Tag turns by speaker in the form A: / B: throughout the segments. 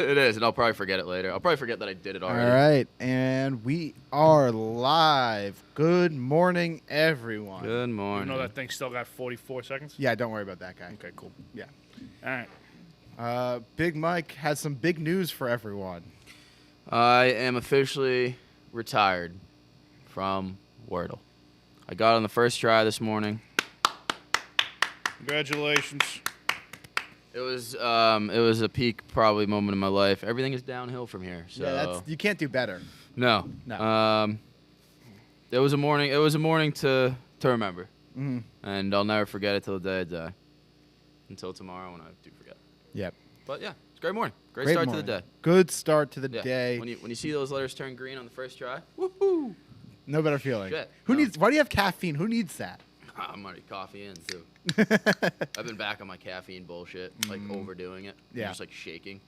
A: It is, and I'll probably forget it later. I'll probably forget that I did it
B: All
A: already.
B: right, and we are live. Good morning, everyone.
A: Good
C: You
A: morning.
C: know that thing still got 44 seconds?
B: Yeah, don't worry about that guy.
C: Okay, cool.
B: Yeah.
C: All right.
B: Big Mike has some big news for everyone.
A: I am officially retired from Wordle. I got on the first try this morning.
C: Congratulations.
A: It was a peak probably moment in my life. Everything is downhill from here. So
B: Yeah, you can't do better.
A: no. It was a morning. It was a morning to remember, and I'll never forget it till the day I die. Until tomorrow when I do forget.
B: Yep.
A: But yeah, it's a great morning. Great
B: Great
A: start
B: morning.
A: to the day.
B: Good start to the
A: Yeah.
B: day.
A: When you see those letters turn green on the first try, woohoo!
B: No better feeling.
A: Shit.
B: Who
A: No.
B: needs? Why do you have caffeine? Who needs that?
A: I'm already coffee in too. I've been back on my caffeine bullshit, like overdoing it. I'm
B: Yeah.
A: just like shaking.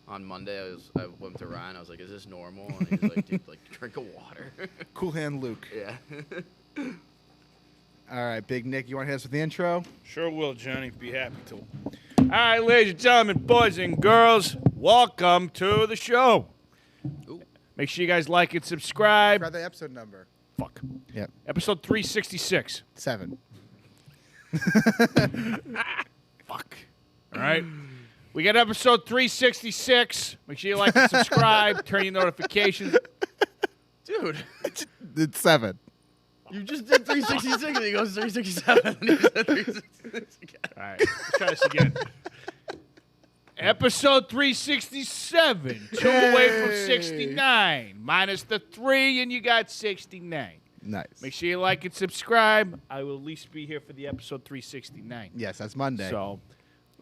A: On Monday, I went to Ryan. I was like, "Is this normal?" And he was like, "Dude, like drink a water."
B: Cool Hand Luke.
A: Yeah.
B: All right, Big Nick, you want to hit us with the intro?
C: Sure will, Johnny. Be happy to. All right, ladies and gentlemen, boys and girls, welcome to the show.
A: Ooh.
C: Make sure you guys like and subscribe.
B: Grab the episode number.
C: Fuck.
B: Yep.
C: Episode 366.
B: 7.
C: Fuck. All right. We got episode 366. Make sure you like and subscribe. Turn your notifications.
A: Dude,
B: It's 7.
A: you just did 366 and he goes 367 and he said 366 again.
C: All right. Let's try this again. Episode 367. 2 away from 69. Minus the 3, and you got 69.
B: Nice.
C: Make sure you like and subscribe. I will at least be here for the episode 369.
B: Yes, that's Monday.
C: So,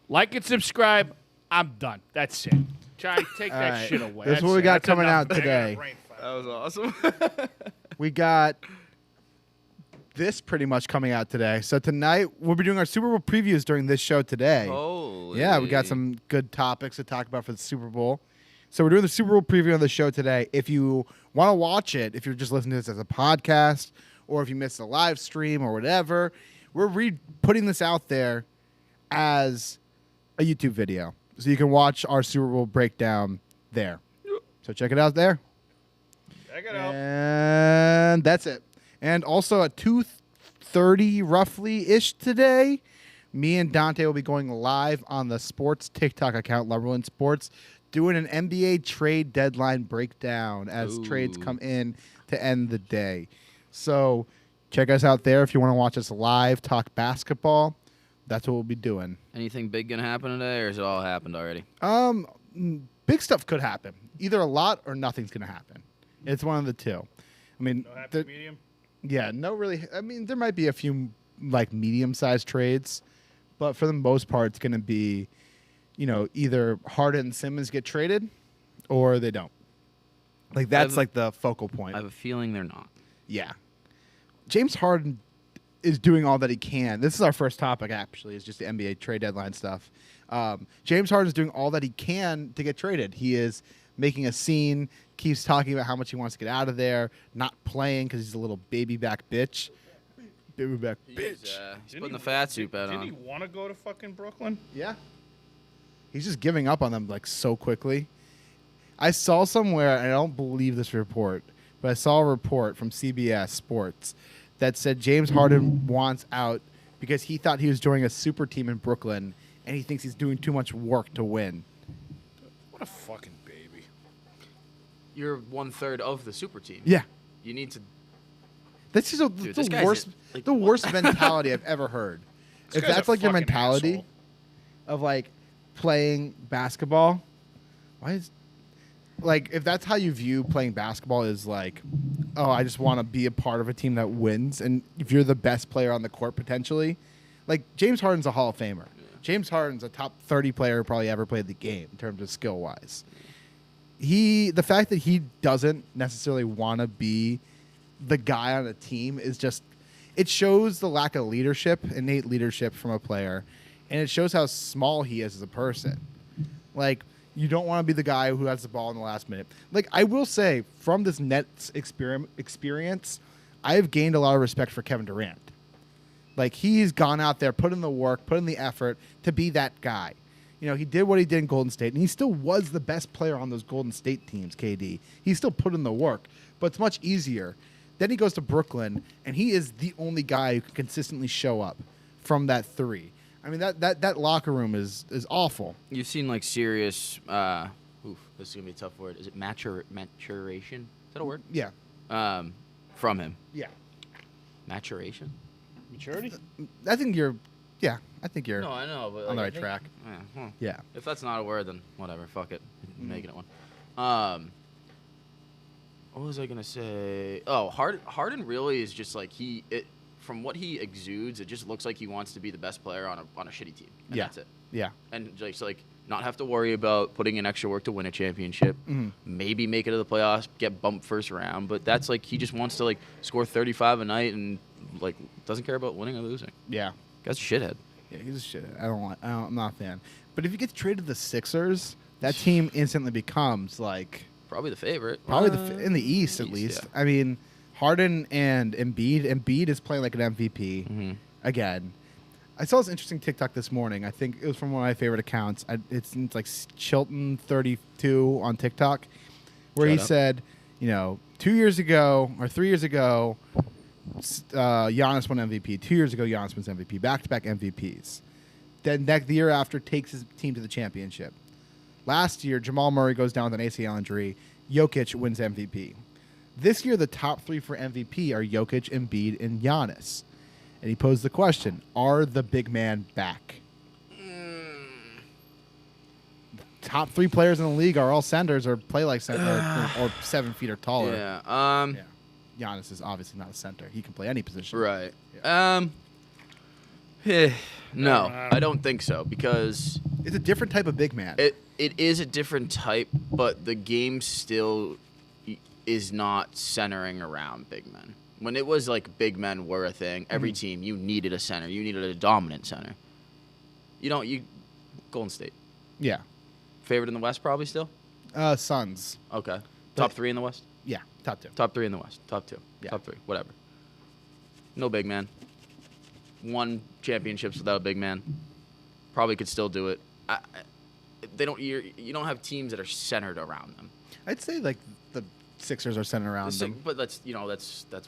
C: like and subscribe. I'm done. That's it. Try take that
B: right.
C: shit away.
B: That's what we got
C: That's
B: coming
C: enough.
B: out today.
A: That was awesome.
B: We got this pretty much coming out today. So tonight we'll be doing our Super Bowl previews during this show today.
A: Holy.
B: Yeah, we got some good topics to talk about for the Super Bowl. So we're doing the Super Bowl preview on the show today. If you want to watch it, if you're just listening to this as a podcast, or if you missed a live stream or whatever, we're putting this out there as a YouTube video. So you can watch our Super Bowl breakdown there. So check it out there.
C: Check it out.
B: And that's it. And also at 2:30 roughly-ish today, me and Dante will be going live on the sports TikTok account, Lumberland Sports, doing an NBA trade deadline breakdown as trades
A: Ooh.
B: come in to end the day. So check us out there if you want to watch us live talk basketball. That's what we'll be doing.
A: Anything big gonna happen today, or has it all happened already?
B: Big stuff could happen. Either a lot or nothing's going to happen. It's one of the two. I mean,
C: No happy medium?
B: yeah, no really. I mean, there might be a few like medium-sized trades, but for the most part, it's going to be, either Harden and Simmons get traded or they don't. Like that's like the focal point.
A: I have a feeling they're not.
B: Yeah. James Harden is doing all that he can. This is our first topic, actually, is just the NBA trade deadline stuff. James Harden is doing all that he can to get traded. He is making a scene, keeps talking about how much he wants to get out of there, not playing because he's a little baby back bitch. Baby back bitch.
A: He's putting the fat suit bat
C: Didn't he
A: on.
C: want to go to fucking Brooklyn?
B: Yeah. He's just giving up on them like so quickly. I saw somewhere, and I don't believe this report, but I saw a report from CBS Sports that said James Harden wants out because he thought he was joining a super team in Brooklyn, and he thinks he's doing too much work to win.
C: What a fucking baby.
A: You're 1/3 of the super team.
B: Yeah.
A: You need to.
B: That's just
A: Dude, this
B: the
A: guy's
B: worst,
A: like,
B: the
A: what?
B: worst mentality I've ever heard.
C: This
B: If
C: guy's
B: that's
C: a
B: like your
C: fucking
B: mentality
C: asshole.
B: of like playing basketball, why is like if that's how you view playing basketball is like, oh, I just want to be a part of a team that wins, and if you're the best player on the court potentially, like James Harden's a Hall of Famer. James Harden's a top 30 player who probably ever played the game in terms of skill wise. The fact that he doesn't necessarily want to be the guy on a team is just, it shows the lack of leadership, innate leadership from a player, and it shows how small he is as a person. Like, you don't want to be the guy who has the ball in the last minute. Like, I will say, from this Nets experience, I've gained a lot of respect for Kevin Durant. Like, he's gone out there, put in the work, put in the effort to be that guy. he did what he did in Golden State, and he still was the best player on those Golden State teams, KD. He still put in the work, but it's much easier. Then he goes to Brooklyn, and he is the only guy who can consistently show up from that three. I mean, that locker room is awful.
A: You've seen like serious. This is gonna be a tough word. Is it maturation? Is that a word?
B: Yeah.
A: From him.
B: Yeah.
A: Maturation.
C: Maturity?
B: I think you're
A: No, I know, but
B: on the
A: I
B: right
A: think-
B: track.
A: Yeah.
B: Yeah.
A: If that's not a word, then whatever. Fuck it. Making it one. What was I gonna say? Oh, Harden really is just like from what he exudes, it just looks like he wants to be the best player on a shitty team. And
B: Yeah.
A: that's it.
B: Yeah.
A: And just like not have to worry about putting in extra work to win a championship.
B: Mhm.
A: Maybe make it to the playoffs, get bumped first round, but that's like he just wants to like score 35 a night and like doesn't care about winning or losing.
B: Yeah.
A: Guy's a shithead.
B: Yeah, he's a shit. I'm not a fan. But if you get traded to the Sixers, that team instantly becomes like
A: Probably the favorite.
B: probably in the East at least.
A: yeah.
B: I mean, Harden and Embiid. Embiid is playing like an MVP
A: Mhm.
B: again. I saw this interesting TikTok this morning. I think it was from one of my favorite accounts. It's like Chilton32 on TikTok, where he
A: Shout out.
B: said, 2 years ago or 3 years ago, Giannis won MVP. 2 years ago, Giannis wins MVP. Back-to-back MVPs. Then the year after, takes his team to the championship. Last year, Jamal Murray goes down with an ACL injury. Jokic wins MVP. This year, the top three for MVP are Jokic, Embiid, and Giannis. And he posed the question, are the big man back? Top three players in the league are all centers or play like center or 7 feet or taller.
A: Yeah.
B: Yeah. Giannis is obviously not a center. He can play any position.
A: Right.
B: Yeah.
A: No, I don't think so because
B: It's a different type of big man.
A: it is a different type, but the game still is not centering around big men. When it was like big men were a thing, every team you needed a center. You needed a dominant center. Golden State.
B: Yeah.
A: Favorite in the West probably still?
B: Suns.
A: Okay.
B: But-
A: Top 3 in the West?
B: Yeah. Top two.
A: Top 3 in the West. Top 2.
B: Yeah.
A: Top 3. Whatever. No big man. Won championships without a big man. Probably could still do it. They don't. You don't have teams that are centered around them.
B: I'd say like the Sixers are centered around them.
A: But that's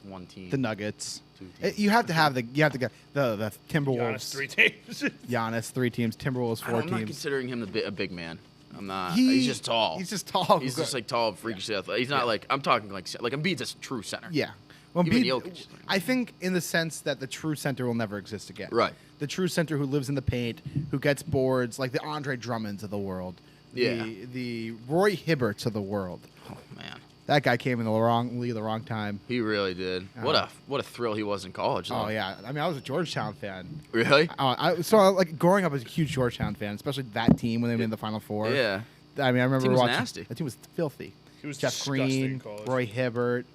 A: one team.
B: The Nuggets.
A: 2 teams.
B: You have to have the Timberwolves.
C: Giannis 3 teams.
B: Giannis 3 teams. Timberwolves 4
A: I'm not
B: teams.
A: considering him a big man. I'm not. He's just tall.
B: He's just tall.
A: He's just like tall, freakishly athletic. He's not like I'm talking like Embiid's a true center.
B: Yeah. Well,
A: Even
B: Embiid-
A: Jokic.
B: I think in the sense that the true center will never exist again.
A: Right.
B: The true center who lives in the paint, who gets boards, like the Andre Drummonds of the world.
A: Yeah.
B: The Roy Hibberts of the world.
A: Oh man,
B: That guy came in the wrong league at the wrong time.
A: he really did. What a thrill he was in college. Though.
B: Oh yeah. I mean, I was a Georgetown fan.
A: Really?
B: Like growing up as a huge Georgetown fan, especially that team when they were in the Final Four.
A: Yeah.
B: I mean, I remember
A: Team was
B: watching.
A: nasty.
B: That team was filthy.
C: He was
B: Jeff
C: disgusting in
B: Green,
C: college.
B: Roy Hibbert.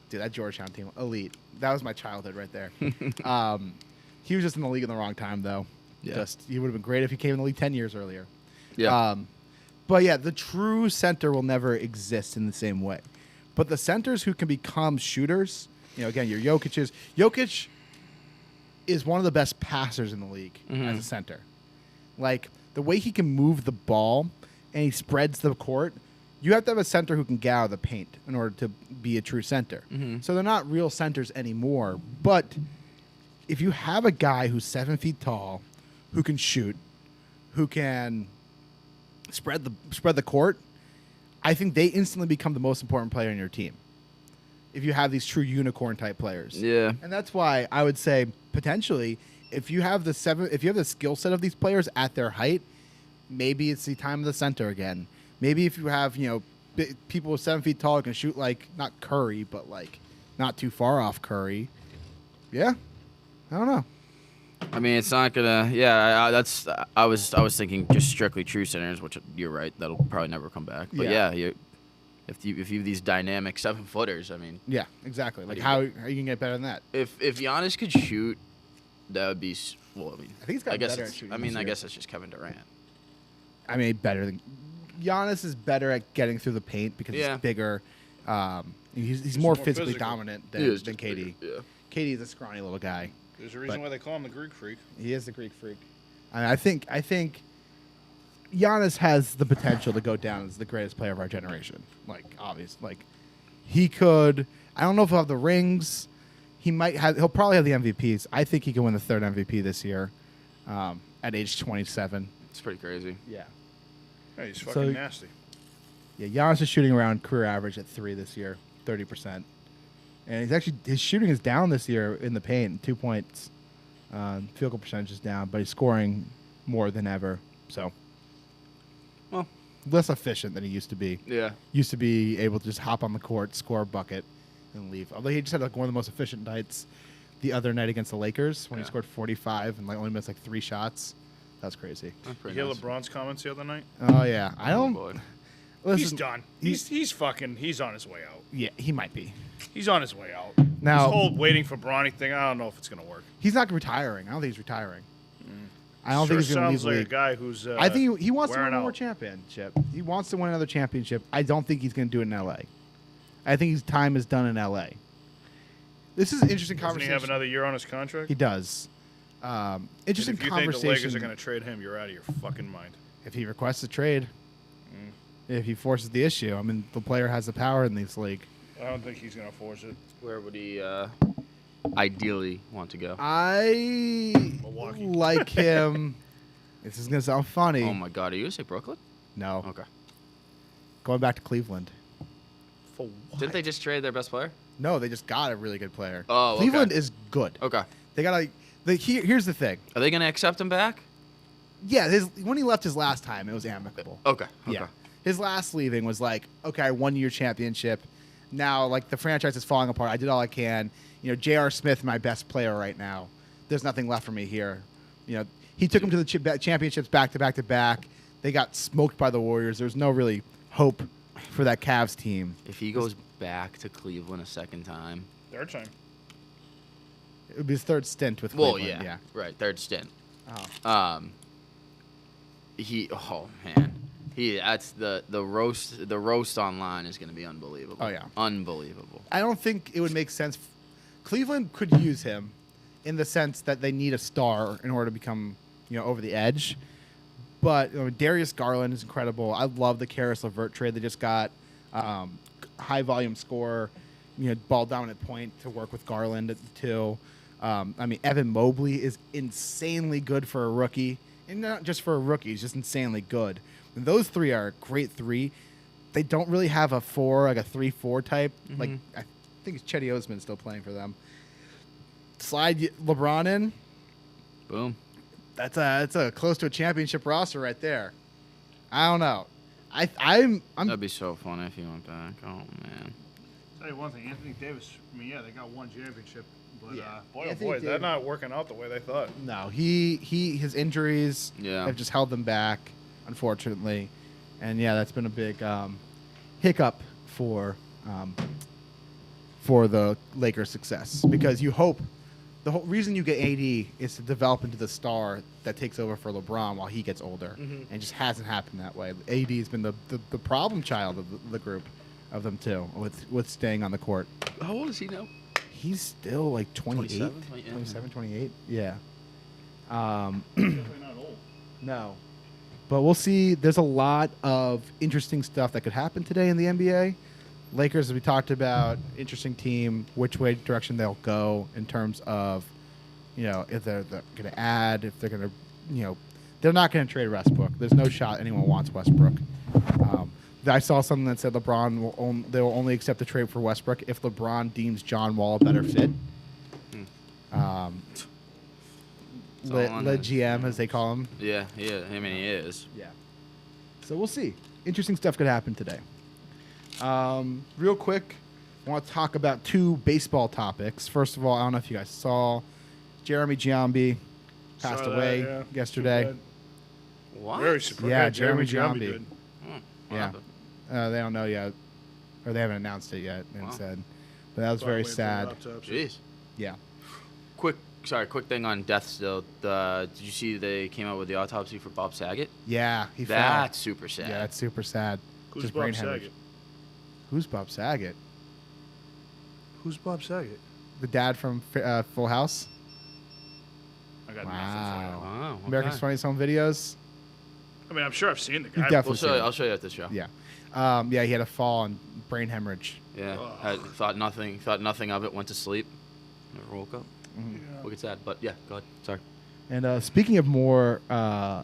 B: Dude, that Georgetown team, elite. That was my childhood right there. He was just in the league in the wrong time, though.
A: Yeah.
B: He would have been great if he came in the league 10 years earlier.
A: Yeah.
B: But yeah, the true center will never exist in the same way. But the centers who can become shooters, again, your Jokic's. Jokic is one of the best passers in the league as a center. Like, the way he can move the ball and he spreads the court, you have to have a center who can get out of the paint in order to be a true center. So they're not real centers anymore. But if you have a guy who's 7 feet tall, who can shoot, who can spread the court, I think they instantly become the most important player in your team. If you have these true unicorn type players.
A: Yeah.
B: And that's why I would say potentially if you have the skill set of these players at their height, maybe it's the time of the center again. Maybe if you have, people with 7 feet tall who can shoot like not Curry, but like not too far off Curry. Yeah. I don't know.
A: I mean, it's not gonna. Yeah, I was thinking just strictly true centers, which you're right. That'll probably never come back. But
B: Yeah.
A: if you have these dynamic 7-footers, I mean,
B: Yeah, exactly. Like
A: do you
B: how are you gonna get better than that?
A: if Giannis could shoot, that would be. Well, I mean,
B: I think he's gotten
A: guess
B: better at
A: it's-
B: shooting
A: I mean,
B: this
A: I
B: year.
A: guess that's just Kevin Durant.
B: I mean, better than Giannis is better at getting through the paint because
A: Yeah.
B: he's bigger. He's more
C: more
B: physically
C: physical.
B: dominant
A: He is
B: than
A: just
B: KD.
A: bigger, yeah.
B: KD is a scrawny little guy.
C: There's a reason
B: But-
C: why they call him the Greek Freak.
B: He is the Greek freak. I think Giannis has the potential to go down as the greatest player of our generation. Like, obvious. Like, he could. I don't know if he'll have the rings. He'll probably have the MVPs. I think he can win the third MVP this year, at age 27.
A: It's pretty crazy.
B: Yeah.
C: Hey, he's fucking
B: So-
C: nasty.
B: Yeah, Giannis is shooting around career average at 3 this year, 30%. And his shooting is down this year in the paint, 2 points. Field goal percentage is down, but he's scoring more than ever. So,
A: Well,
B: less efficient than he used to be.
A: yeah.
B: Used to be able to just hop on the court, score a bucket, and leave. Although he just had like one of the most efficient nights the other night against the Lakers when he
C: Yeah.
B: scored 45 and like only missed like 3 shots. That's crazy.
A: That's
C: You
A: pretty
C: hear
A: nice.
C: LeBron's comments the other night?
B: Oh yeah, I
A: Oh,
B: don't.
A: boy.
B: Listen,
C: He's done. He's on his way out.
B: Yeah, he might be.
C: He's on his way out.
B: Now-
C: this whole waiting for Bronny thing, I don't know if it's gonna work.
B: He's not retiring. I don't think he's retiring. I don't
C: Sure
B: think he's going to leave
C: sounds
B: the
C: like
B: league.
C: a guy who's.
B: I think he wants to win
C: wearing
B: one more
C: out.
B: championship. He wants to win another championship. I don't think he's going to do it in L.A. I think his time is done in L.A. This is an interesting
C: Doesn't he
B: conversation.
C: have another year on his contract?
B: He does.
C: And
B: Interesting
C: if you think the
B: conversation.
C: Lakers are gonna trade him, you're out of your fucking mind.
B: If he requests a trade,
C: Mm.
B: if he forces the issue, I mean, the player has the power in this league.
C: I don't think he's gonna force it.
A: Where would he ideally want to go?
B: I
C: Milwaukee.
B: like him. This is going to sound funny.
A: Oh my God, are you gonna say Brooklyn?
B: No.
A: Okay.
B: Going back to Cleveland.
C: For what?
A: Didn't they just trade their best player?
B: No, they just got a really good player.
A: Oh, okay.
B: Cleveland is good.
A: Okay.
B: They got here's the thing.
A: Are they gonna accept him back?
B: Yeah, when he left his last time, it was amicable.
A: Okay. Okay.
B: Yeah. His last leaving was like, okay, I won your championship. Now, like, the franchise is falling apart. I did all I can. You know, J.R. Smith, my best player right now. There's nothing left for me here. You know, he took him to the championships back to back to back. They got smoked by the Warriors. There's no really hope for that Cavs team.
A: If he goes back to Cleveland a second time,
C: Third time.
B: It would be his third stint with
A: well,
B: Cleveland.
A: yeah, right, third stint.
B: Oh.
A: That's the roast online is going to be unbelievable.
B: Oh, yeah.
A: Unbelievable.
B: I don't think it would make sense. Cleveland could use him in the sense that they need a star in order to become, over the edge. But Darius Garland is incredible. I love the Karis LeVert trade they just got. High volume scorer, ball dominant point to work with Garland at the 2. Evan Mobley is insanely good for a rookie, and not just for a rookie. He's just insanely good. And those 3 are a great 3. They don't really have a 4, like a 3-4 type. Like, I think it's Chetty Osman still playing for them. Slide LeBron in.
A: Boom.
B: That's a close to a championship roster right there. I don't know. I'm
A: That'd be so funny if he went back. Oh man.
C: Tell you one thing, Anthony Davis. They got one championship, but
B: Yeah.
C: boy, oh
B: Anthony
C: boy, they're
B: Davis-
C: not working out the way they thought.
B: no. His injuries
A: Yeah.
B: have just held them back, unfortunately, and yeah, that's been a big hiccup for the Lakers' success because you hope. The whole reason you get AD is to develop into the star that takes over for LeBron while he gets older, and it just hasn't happened that way. AD has been the problem child of the group, of them too, with staying on the court.
A: How old is he now?
B: He's still like 28,
A: 27,
B: 27, 28. Yeah.
C: Definitely not old.
B: No. But we'll see. There's a lot of interesting stuff that could happen today in the NBA. Lakers, as we talked about, interesting team, which way direction they'll go in terms of, if they're going to add, if they're going to, they're not going to trade Westbrook. There's no shot anyone wants Westbrook. I saw something that said they will only accept a trade for Westbrook if LeBron deems John Wall a better fit.
A: It's all on
B: Le
A: his-
B: GM, as they call him.
A: Yeah. He is.
B: Yeah. So we'll see. Interesting stuff could happen today. Real quick, I want to talk about 2 baseball topics. First of all, I don't know if you guys saw, Jeremy Giambi passed
C: Saw that,
B: away
C: yeah.
B: yesterday.
C: Too
A: What?
C: bad. Very surprised.
B: Yeah,
C: Jeremy
B: Jeremy
C: Giambi
B: Giambi.
C: did.
A: What
B: Yeah.
A: happened?
B: They don't know yet, or they haven't announced it yet. And
A: Wow.
B: said, but that was
C: Thought
B: very
C: waiting for the
B: sad.
C: autopsy.
A: Jeez.
B: Yeah.
A: Quick thing on death still. Did you see they came out with the autopsy for Bob Saget?
B: Yeah, he fell.
A: That's super sad.
B: Yeah, that's super sad.
C: Who's
B: Just
C: Bob
B: brain hemorrhage.
C: Saget?
B: Who's Bob Saget?
C: Who's Bob Saget?
B: The dad from Full House.
C: I got
B: Wow.
C: nothing for you.
A: Wow.
B: America's
A: okay.
B: Funniest Home Videos.
C: I mean, I'm sure I've seen the
B: You've
C: guy.
B: definitely
A: I'll show you at the show.
B: Yeah. Yeah, he had a fall and brain hemorrhage.
A: Yeah.
C: Ugh.
A: Thought nothing of it. Went to sleep. Never woke up. Wicked sad. But yeah, go ahead. Sorry.
B: And speaking of more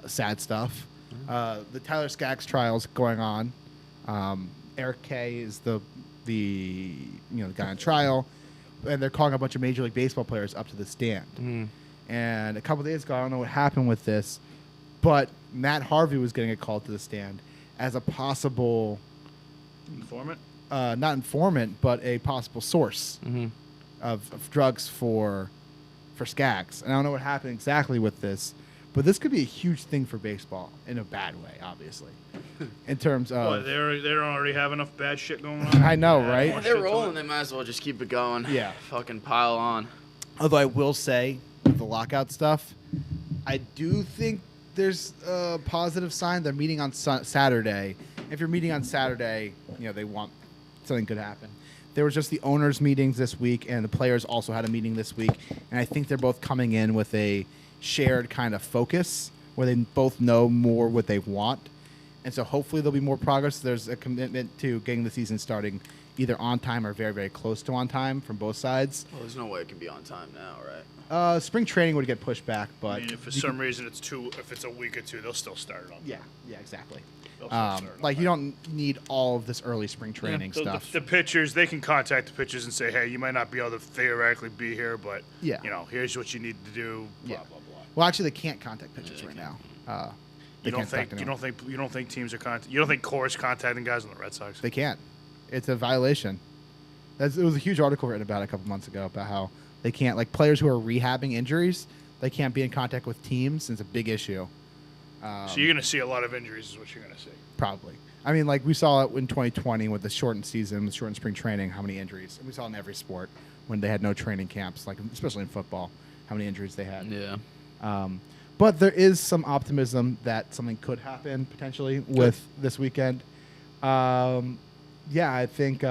B: sad stuff, the Tyler Skaggs trial's going on. Eric Kay is the guy on trial, and they're calling a bunch of Major League Baseball players up to the stand. And a couple days ago, I don't know what happened with this, but Matt Harvey was going to get called to the stand as a possible
C: Informant?
B: not informant, but a possible source of drugs for Skaggs. And I don't know what happened exactly with this, but this could be a huge thing for baseball in a bad way, obviously. In terms of,
C: What, they don't already have enough bad shit going on?
B: I know, right?
C: more
A: They're
C: shit to
A: rolling.
C: it.
A: They might as well just keep it going.
B: Yeah.
A: Fucking pile on.
B: Although I will say, with the lockout stuff, I do think there's a positive sign. They're meeting on Saturday. If you're meeting on Saturday, they want something could happen. There was just the owners' meetings this week, and the players also had a meeting this week. And I think they're both coming in with a shared kind of focus where they both know more what they want. And so hopefully there'll be more progress. There's a commitment to getting the season starting either on time or very, very close to on time from both sides.
A: Well, there's no way it can be on time now, right?
B: Spring training would get pushed back, but
C: I mean, if for some reason if it's a week or two, they'll still start it on.
B: yeah, exactly.
C: They'll still start it on
B: Like you
C: time.
B: don't need all of this early spring training stuff.
C: The pitchers, they can contact the pitchers and say, hey, you might not be able to theoretically be here, but
B: Yeah.
C: Here's what you need to do. Blah
B: Yeah.
C: blah blah.
B: Well, actually, they can't contact pitchers right now. They
C: You don't
B: can't talk
C: think
B: to
C: you
B: anyone.
C: don't think teams are you don't think Core's contacting guys on the Red Sox?
B: They can't. It's a violation. It was a huge article written about it a couple months ago about how they can't, like players who are rehabbing injuries, they can't be in contact with teams. It's a big issue.
C: So you're going to see a lot of injuries, is what you're going to see.
B: Probably. I mean, like we saw it in 2020 with the shortened season, the shortened spring training, how many injuries. And we saw it in every sport when they had no training camps, like especially in football, how many injuries they had.
A: Yeah.
B: But there is some optimism that something could happen potentially with this weekend. Yeah, I think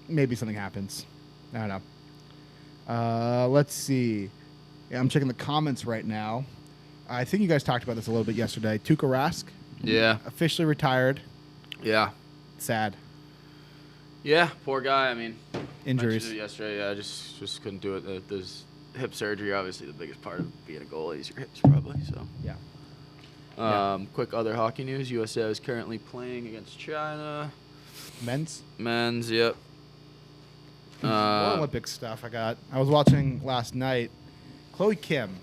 B: maybe something happens. I don't know. Let's see. Yeah, I'm checking the comments right now. I think you guys talked about this a little bit yesterday. Tuukka Rask
A: Yeah.
B: officially retired.
A: Yeah.
B: Sad.
A: Yeah. Poor guy. I mean,
B: Injuries.
A: mentioned it yesterday. Yeah, I just couldn't do it. There's hip surgery, obviously the biggest part of being a goalie is your hips, probably. So.
B: Yeah.
A: Quick other hockey news. USA is currently playing against China.
B: Men's.
A: Men's. Yep.
B: More Olympic stuff I was watching last night. Chloe Kim.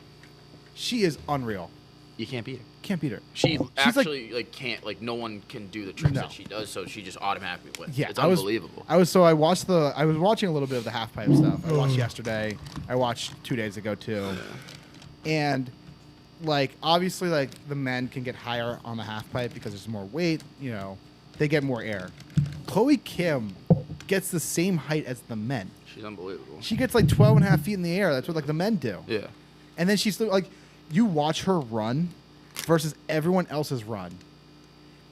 B: She is unreal.
A: You can't beat her.
B: Can't beat her.
A: She
B: She's
A: actually can't no one can do the tricks
B: No.
A: that she does, so she just automatically wins.
B: Yeah,
A: It's
B: I was-
A: unbelievable.
B: I was watching a little bit of the half pipe stuff. I watched yesterday. I watched 2 days ago too. And obviously the men can get higher on the half pipe because there's more weight, they get more air. Chloe Kim gets the same height as the men.
A: She's unbelievable.
B: She gets 12 and a half feet in the air. That's what the men do.
A: Yeah.
B: And then she's you watch her run versus everyone else's run.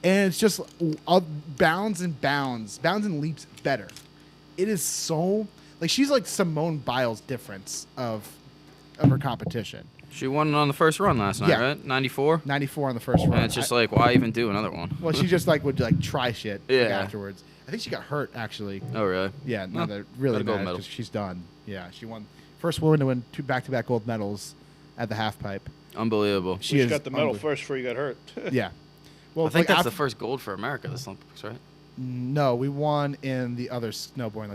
B: And it's just bounds and leaps better. It is so she's like Simone Biles' difference of her competition.
A: She won on the first run last night,
B: Yeah.
A: right? 94.
B: 94 on the first run.
A: And it's just why even do another one?
B: well, she just would try shit
A: Yeah.
B: afterwards. I think she got hurt actually.
A: Oh really?
B: Yeah, no,
A: Oh,
B: that really
A: got a gold
B: matters
A: medal.
B: 'cause she's done. Yeah, she won first woman to win 2 back-to-back gold medals at the half pipe.
A: Unbelievable.
B: She is
C: got the medal
B: unbelievable.
C: first before you got hurt.
B: Yeah. Well,
A: I think that's
B: after-
A: the first gold for America this Olympics, right?
B: No, we won in the other snowboarding,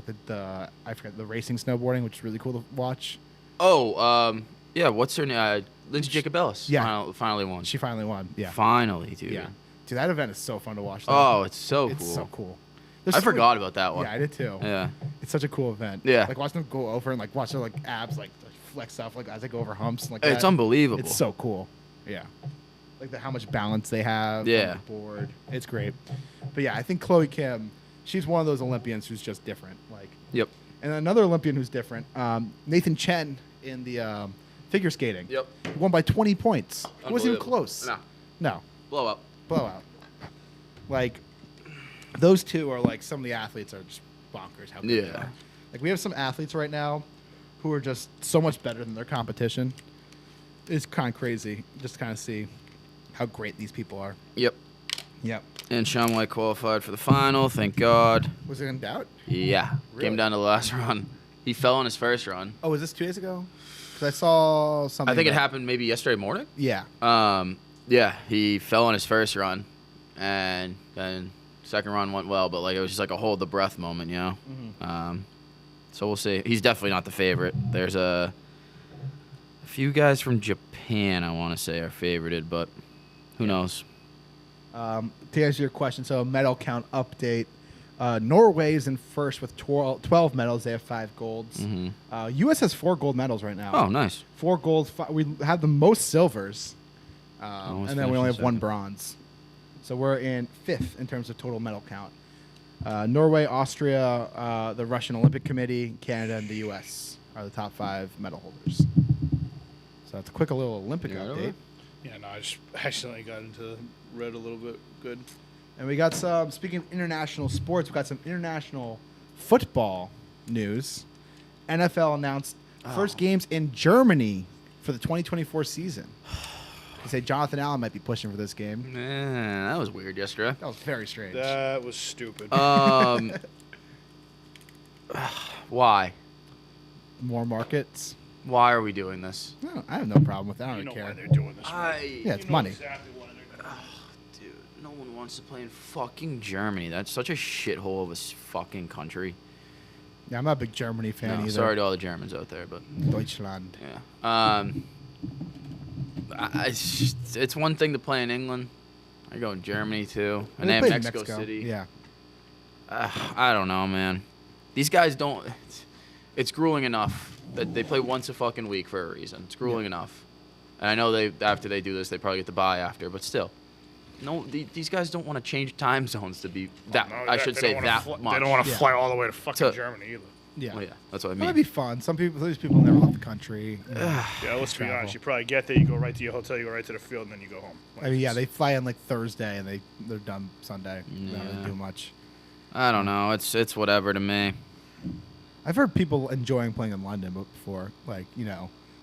B: I forget the racing snowboarding, which is really cool to watch.
A: Oh, yeah. What's her name? Lindsay Jacobellis.
B: Yeah.
A: Finally won.
B: She finally won. Yeah.
A: Finally, dude.
B: Yeah. Dude, that event is so fun to watch. though.
A: Oh, it's so
B: it's
A: cool.
B: so cool.
A: I forgot about that one.
B: Yeah, I did too.
A: Yeah.
B: It's such a cool event.
A: Yeah.
B: Watching them go over and watch their abs flex off as they go over humps and
A: It's
B: that.
A: unbelievable.
B: It's so cool. Yeah. How much balance they have
A: Yeah.
B: on the board. It's great. But yeah, I think Chloe Kim, she's one of those Olympians who's just different.
A: Yep.
B: And another Olympian who's different, Nathan Chen in the figure skating.
A: Yep.
B: He won by 20 points. It wasn't even
A: Unbelievable.
B: close.
A: No.
B: No.
A: Blowout.
B: Blowout. Those two are some of the athletes are just bonkers how good they
A: Yeah.
B: are. We have some athletes right now who are just so much better than their competition. It's kind of crazy just to kind of see how great these people are.
A: Yep.
B: Yep.
A: And Shaun White qualified for the final. Thank God.
B: Was it in doubt?
A: Yeah.
B: Really?
A: Came down to the last run. He fell on his first run.
B: Oh, was this 2 days ago? Because I saw something.
A: I think it
B: about-
A: happened maybe yesterday morning.
B: Yeah.
A: Yeah, he fell on his first run, and then second run went well, but like it was just like a hold the breath moment, you know. So we'll see. He's definitely not the favorite. There's a few guys from Japan I want to say are favorited, but who knows?
B: To answer your question, so medal count update. Norway is in first with 12 medals. They have 5 golds. U.S. has 4 gold medals right now.
A: Oh, nice.
B: 4 golds. We have the most silvers,
A: Almost
B: and then we only have
A: finished
B: 1
A: second.
B: bronze. So we're in 5th in terms of total medal count. Norway, Austria, the Russian Olympic Committee, Canada, and the U.S. are the top 5 medal holders. So that's a quick little Olympic update.
C: Yeah, no, I just accidentally got into red a little bit. Good.
B: And we got some, speaking of international sports, we got some international football news. NFL announced first games in Germany for the 2024 season. They say Jonathan Allen might be pushing for this game.
A: Man, that was weird yesterday.
B: That was very strange.
C: That was stupid.
A: Why?
B: More markets.
A: Why are we doing this?
B: No, I have no problem with that. I
C: you
B: don't
C: know
B: care.
C: why they're doing this. man.
B: Yeah, it's money.
C: Exactly why they're doing
A: Dude, no one wants to play in fucking Germany. That's such a shithole of a fucking country.
B: Yeah, I'm not a big Germany fan
A: No,
B: either.
A: sorry to all the Germans out there, but
B: Deutschland.
A: yeah. It's one thing to play in England. I go in Germany too, and they have
B: play in
A: Mexico City.
B: Yeah.
A: I don't know, man. These guys don't. It's grueling enough that they play once a fucking week for a reason. It's grueling enough, and I know after they do this, they probably get the bye after, but still. No, these guys don't want to change time zones to be that.
C: No,
A: I should
C: they
A: say
C: don't
A: that
C: wanna
A: much.
C: They don't want to
B: Yeah.
C: fly all the way to fucking
A: To-
C: Germany either.
B: Yeah.
A: Well, yeah, that's what I
B: That
A: mean.
B: would be fun. These people never left the country. you know.
C: Yeah, let's be
B: Travel.
C: honest. You probably get there, you go right to your hotel, you go right to the field, and then you go home. Like,
B: I mean, yeah, they fly in like Thursday and they're done Sunday. They don't
A: Yeah.
B: really do much.
A: I don't know. It's whatever to me.
B: I've heard people enjoying playing in London before, like
A: I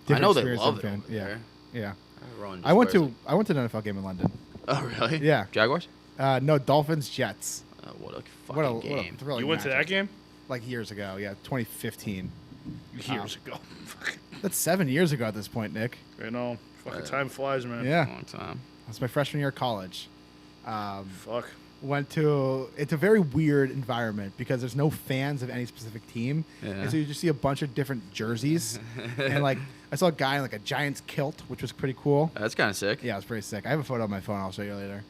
B: different
A: know they
B: experience
A: love it
B: than
A: over
B: yeah,
A: there.
B: yeah.
A: Everyone just
B: I went
A: wears
B: to an NFL game in London.
A: it. Oh really?
B: Yeah.
A: Jaguars.
B: No, Dolphins Jets.
A: What a
B: What a
A: fucking game.
B: thrilling
C: you went to
B: matchup.
C: that game?
B: Like years ago, yeah, 2015.
C: Years ago.
B: That's 7 years ago at this point, Nick.
C: You know, fucking time flies, man.
B: Yeah,
A: Long time.
B: that's my freshman year of college.
C: Fuck.
B: It's a very weird environment because there's no fans of any specific team.
A: Yeah.
B: And so you just see a bunch of different jerseys. And like I saw a guy in like a Giants kilt, which was pretty cool.
A: That's kind of sick.
B: Yeah, it was pretty sick. I have a photo on my phone. I'll show you later.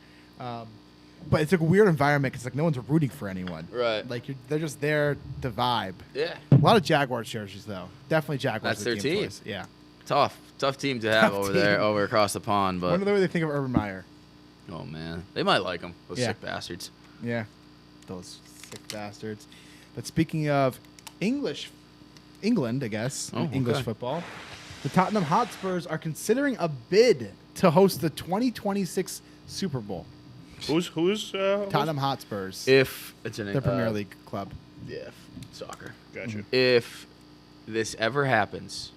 B: But it's like a weird environment because like no one's rooting for anyone.
A: Right.
B: Like they're just there to vibe.
A: Yeah.
B: A lot of Jaguars jerseys though. Definitely Jaguars.
A: That's
B: are the
A: their team.
B: choice. Yeah.
A: Tough team to have
B: Tough
A: over there,
B: team.
A: over across the pond. But
B: Wonder the way they think of Urban Meyer.
A: oh man, they might like him. Those
B: Yeah.
A: sick bastards.
B: Yeah, those sick bastards. But speaking of England, I guess,
A: Oh,
B: English
A: okay.
B: football, the Tottenham Hotspurs are considering a bid to host the 2026 Super Bowl.
C: Who's
B: Tottenham Hotspurs,
A: If it's an
B: the Premier League club.
A: Yeah, soccer.
C: Gotcha.
A: If this ever happens,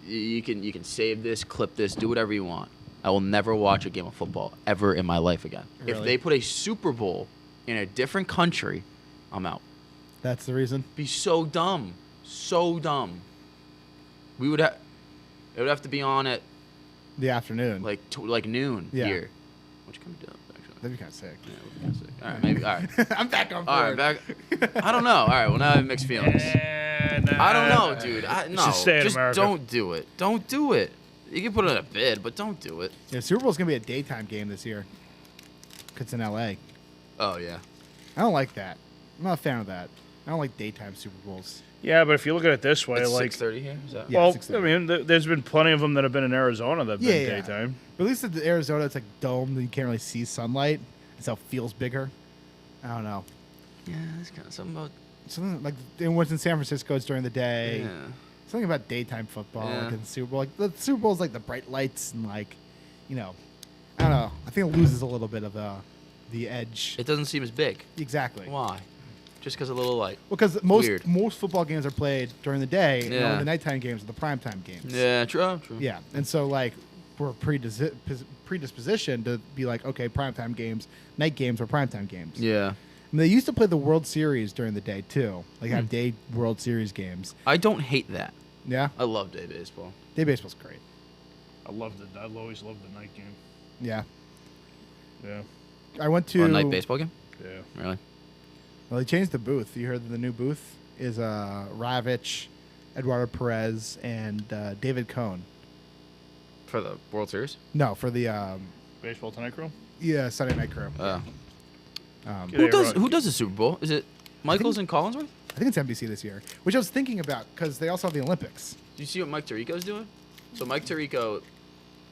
A: you can save this, clip this, do whatever you want. I will never watch a game of football ever in my life again. If
B: Really?
A: they put a Super Bowl in a different country, I'm out.
B: That's the reason.
A: Be so dumb, so dumb. It would have to be on at
B: The afternoon.
A: like noon
B: Yeah.
A: here, which can be dope actually.
B: That'd be kind of sick.
A: Yeah, it would be kinda sick. All right, maybe. All right.
B: I'm back on board.
A: All right, back. I don't know. All right, well now I have mixed feelings. I don't know, dude. No,
C: Just stay in
A: just
C: America.
A: don't do it. Don't do it. You can put it in a bid, but don't do it.
B: Yeah, Super Bowl's gonna be a daytime game this year. 'Cause it's in LA.
A: Oh yeah.
B: I don't like that. I'm not a fan of that. I don't like daytime Super Bowls.
C: Yeah, but if you look at it this way,
A: It's
C: like,
A: 6:30 here. Is that?
B: Yeah,
C: well,
B: 6:30.
C: I mean, there's been plenty of them that have been in Arizona that have been
B: Yeah.
C: daytime.
B: But at least at the Arizona, it's like domed and you can't really see sunlight. So it feels bigger. I don't know.
A: Yeah, there's kind of something about.
B: Something like it was in San Francisco, it's during the day.
A: Yeah.
B: Something about daytime football,
A: Yeah.
B: like in the Super Bowl. Like the Super Bowl is like the bright lights and like, I don't know. I think it loses a little bit of the edge.
A: It doesn't seem as big.
B: Exactly.
A: Why? Just because a little light.
B: Because
A: Weird.
B: most football games are played during the day, and
A: Yeah.
B: only the nighttime games are the primetime games.
A: Yeah, true.
B: Yeah, and so like were predispositioned to be like, okay, primetime games, night games, or primetime games.
A: Yeah.
B: And they used to play the World Series during the day too, like have day World Series games.
A: I don't hate that.
B: Yeah,
A: I love day baseball.
B: day baseball's great.
C: I always loved the night game.
B: Yeah,
C: Yeah.
B: I went to.
A: Or a night baseball game?
C: Yeah.
A: Really?
B: Well, they changed the booth. You heard that the new booth is Ravitch, Eduardo Perez, and David Cohn.
A: For the World Series?
B: No, for the
C: Baseball Tonight Crew?
B: Sunday Night Crew.
C: Get
A: Who
C: it
A: does
C: right.
A: who does the Super Bowl? Is it Michaels and Collinsworth?
B: I think it's NBC this year, which I was thinking about because they also have the Olympics.
A: Do you see what Mike Tirico's doing? So Mike Tirico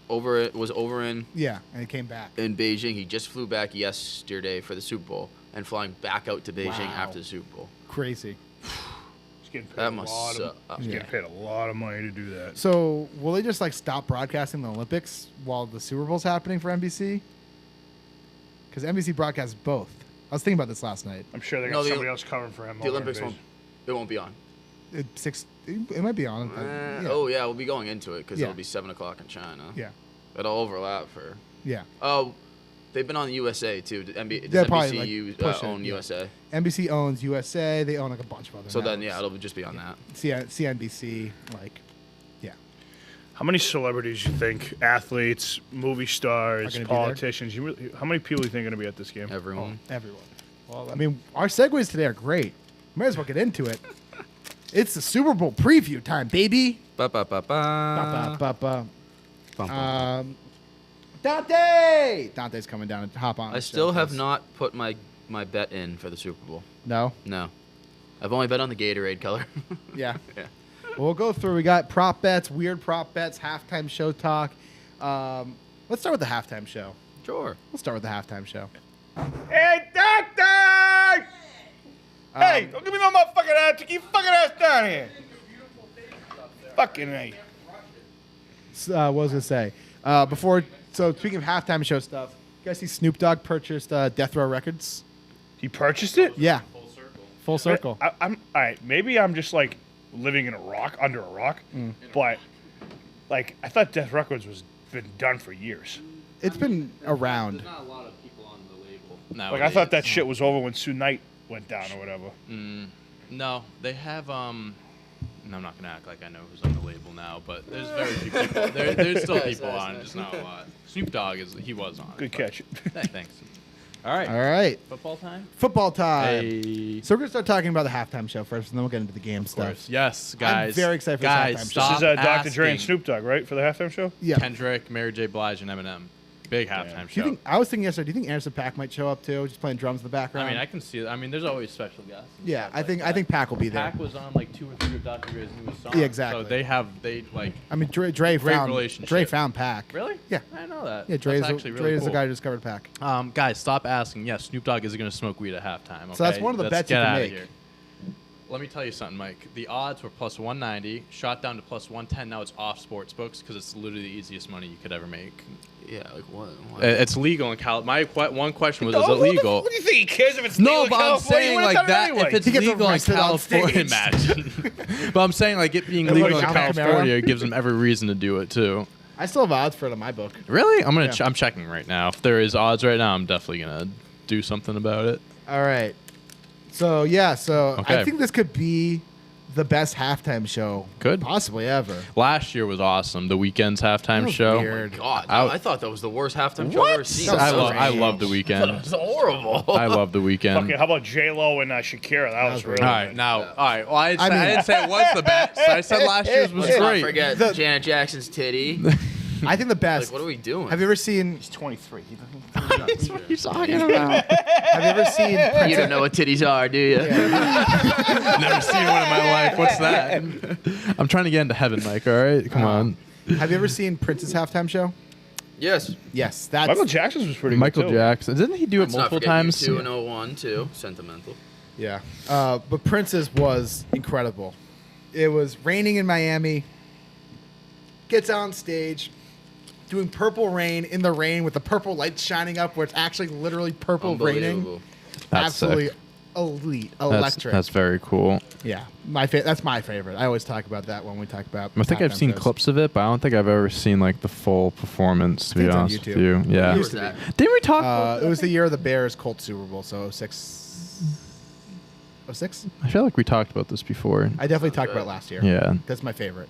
A: was over in
B: Yeah, and it came back.
A: Beijing. He just flew back yesterday for the Super Bowl and flying back out to Beijing
B: Wow.
A: after the Super Bowl.
B: Crazy.
C: He's getting paid
A: That
C: a
A: must
C: lot
A: suck.
C: of, he's
B: Yeah.
C: getting paid a lot of money to do that.
B: So will they just like stop broadcasting the Olympics while the Super Bowl's happening for NBC? Because NBC broadcasts both. I was thinking about this last night.
C: I'm sure they
A: No,
C: got
A: the-
C: somebody else covering for him.
A: The Olympics won't be on.
B: It might be on. Yeah.
A: Oh yeah, we'll be going into it because
B: Yeah.
A: it'll be 7:00 in China.
B: Yeah.
A: It'll overlap for.
B: Yeah.
A: Oh, they've been on the USA too. Does
B: They'll probably, like,
A: NBC
B: push it,
A: own
B: yeah.
A: USA?
B: NBC owns USA. They own like a bunch of other.
A: So then,
B: networks.
A: yeah, it'll just be on that.
B: CNBC, like, yeah.
C: How many celebrities you think, athletes, movie
B: Are
C: stars,
B: gonna be there?
C: politicians, how many people you think are going to be at this game?
A: Everyone.
B: Everyone. Well, I mean, our segues today are great. Might as well get into it. It's the Super Bowl preview time, baby.
A: Ba ba ba ba.
B: Ba, ba, ba,
A: Bum,
B: ba.
A: bum.
B: Dante! Dante's coming down and hop on.
A: I
B: the
A: still
B: show,
A: have
B: please.
A: not put my bet in for the Super Bowl.
B: No?
A: No, I've only bet on the Gatorade color.
B: Yeah.
A: Yeah.
B: We'll go through. We got prop bets, weird prop bets, halftime show talk. Let's start with the halftime show.
A: Sure.
B: We'll start with the halftime show.
C: Hey, doctor! Hey, don't give me no motherfucking ass. Take your fucking ass down here. Fucking A.
B: What was I gonna say? So speaking of halftime show stuff, you guys see Snoop Dogg purchased Death Row Records?
C: He purchased it?
B: Yeah. Full circle.
C: I'm all right. Maybe I'm just like living in under a rock, but like I thought Death Records was been done for years.
B: It's been around.
D: There's not a lot of people on the label.
C: Like I thought that shit was over when Sue Knight went down or whatever.
D: No, they have. And I'm not gonna act like I know who's on the label now, but there's very few people. There's still people on, just not a lot. Snoop Dogg was on.
C: Good
D: but-
C: catch.
D: Thanks. All right.
B: All right.
D: Football time.
B: Football time.
D: Hey.
B: So we're gonna start talking about the halftime show first, and then we'll get into the game
D: Of
B: stuff.
D: course. Yes, guys.
B: very excited for this
D: guys,
B: halftime show.
D: stop
C: This is Dr. Dre and
D: asking.
C: Snoop Dogg, right, for the halftime show?
B: Yeah.
D: Kendrick, Mary J. Blige, and Eminem. Big halftime
B: Do you
D: show.
B: think? I was thinking yesterday. Do you think Anderson .Paak might show up too, just playing drums in the background?
D: I mean, I can see. I mean, there's always special guests. and
B: Yeah,
D: stuff
B: I
D: like
B: think
D: that.
B: Pac will be there.
D: Pac was on like 2 or 3 of Dr. Dre's newest songs.
B: Yeah, exactly.
D: So they like.
B: I mean, Dre
D: Great
B: found
D: relationship.
B: Dre found Pac.
D: Really?
B: Yeah.
D: I didn't know that.
B: Yeah, Dre's
D: That's actually really
B: Dre is
D: cool.
B: the guy who discovered Pac.
D: Guys, stop asking. Yes, Snoop Dogg is going to smoke weed at halftime. Okay?
B: So that's one of the
D: Let's
B: bets you
D: get
B: can
D: outta
B: make.
D: Here. Let me tell you something, Mike. The odds were plus 190, shot down to plus 110. Now it's off sports books because it's literally the easiest money you could ever make.
A: Yeah, like what?
D: It's legal in Cal. One question was, is it legal?
C: What do you think he cares if it's
D: No,
C: legal in
D: but I'm
C: California? You
D: saying
C: wouldn't
D: like
C: tell him
D: that.
C: anyway.
D: If it's
B: He gets
D: legal in
B: arrested on
D: California,
B: stage.
D: imagine. But I'm saying like it being
B: And
D: legal
B: like
D: in
B: John Camaro?
D: California, it gives them every reason to do it too.
B: I still have odds for it in my book.
D: Really? I'm gonna.
B: Yeah.
D: I'm checking right now. If there is odds right now, I'm definitely gonna do something about it.
B: All right. So yeah, I
D: Okay.
B: think this could be the best halftime show
D: Could.
B: possibly ever.
D: Last year was awesome. The Weekend's
B: That
D: halftime
B: was
D: show.
B: weird.
A: God,
D: I-
A: I thought that was the worst halftime show I've ever seen.
B: That was so
D: I
B: strange.
D: love the
A: It
D: Weekend.
A: was horrible.
D: I love the Weekend.
C: Fucking, how about J-Lo and Shakira? That was really
D: All right,
C: good.
D: now, all right. Well, I
B: I mean-
D: didn't say it was the best. I said last year's was
A: Let's not
D: great.
A: forget
B: The-
A: Janet Jackson's titty.
B: I think the best.
A: Like, what are we doing?
B: Have you ever seen?
C: He's 23.
D: What are you talking about?
B: Have you ever seen?
A: You
B: Princess,
A: don't know what titties are, do you?
D: Never seen one in my life. What's that? I'm trying to get into heaven, Mike. All right, come on.
B: have you ever seen Prince's halftime show?
A: Yes.
B: Yes, that's
C: Michael Jackson's was pretty
D: Michael
C: good, too.
D: Jackson. Didn't he do it
A: Let's not
D: multiple
A: forget
D: times?
A: U2 and 01 too. Sentimental.
B: Yeah. But Prince's was incredible. It was raining in Miami. Gets on stage, doing Purple Rain in the rain with the purple lights shining up, where it's actually literally purple raining.
A: Unbelievable.
D: That's
B: Absolutely
D: sick.
B: elite,
D: That's,
B: electric.
D: that's very cool.
B: Yeah, that's my favorite. I always talk about that when we talk about.
D: I think I've seen clips of it, but I don't think I've ever seen like the full performance. To be
B: think it's on
D: honest with
B: YouTube.
D: you, yeah.
A: Who was that?
D: Didn't we talk? about
B: It was the year of the Bears Colts Super Bowl, so 06. 06?
D: I feel like we talked about this before.
B: I definitely talked about it last year.
D: Yeah.
B: That's my favorite.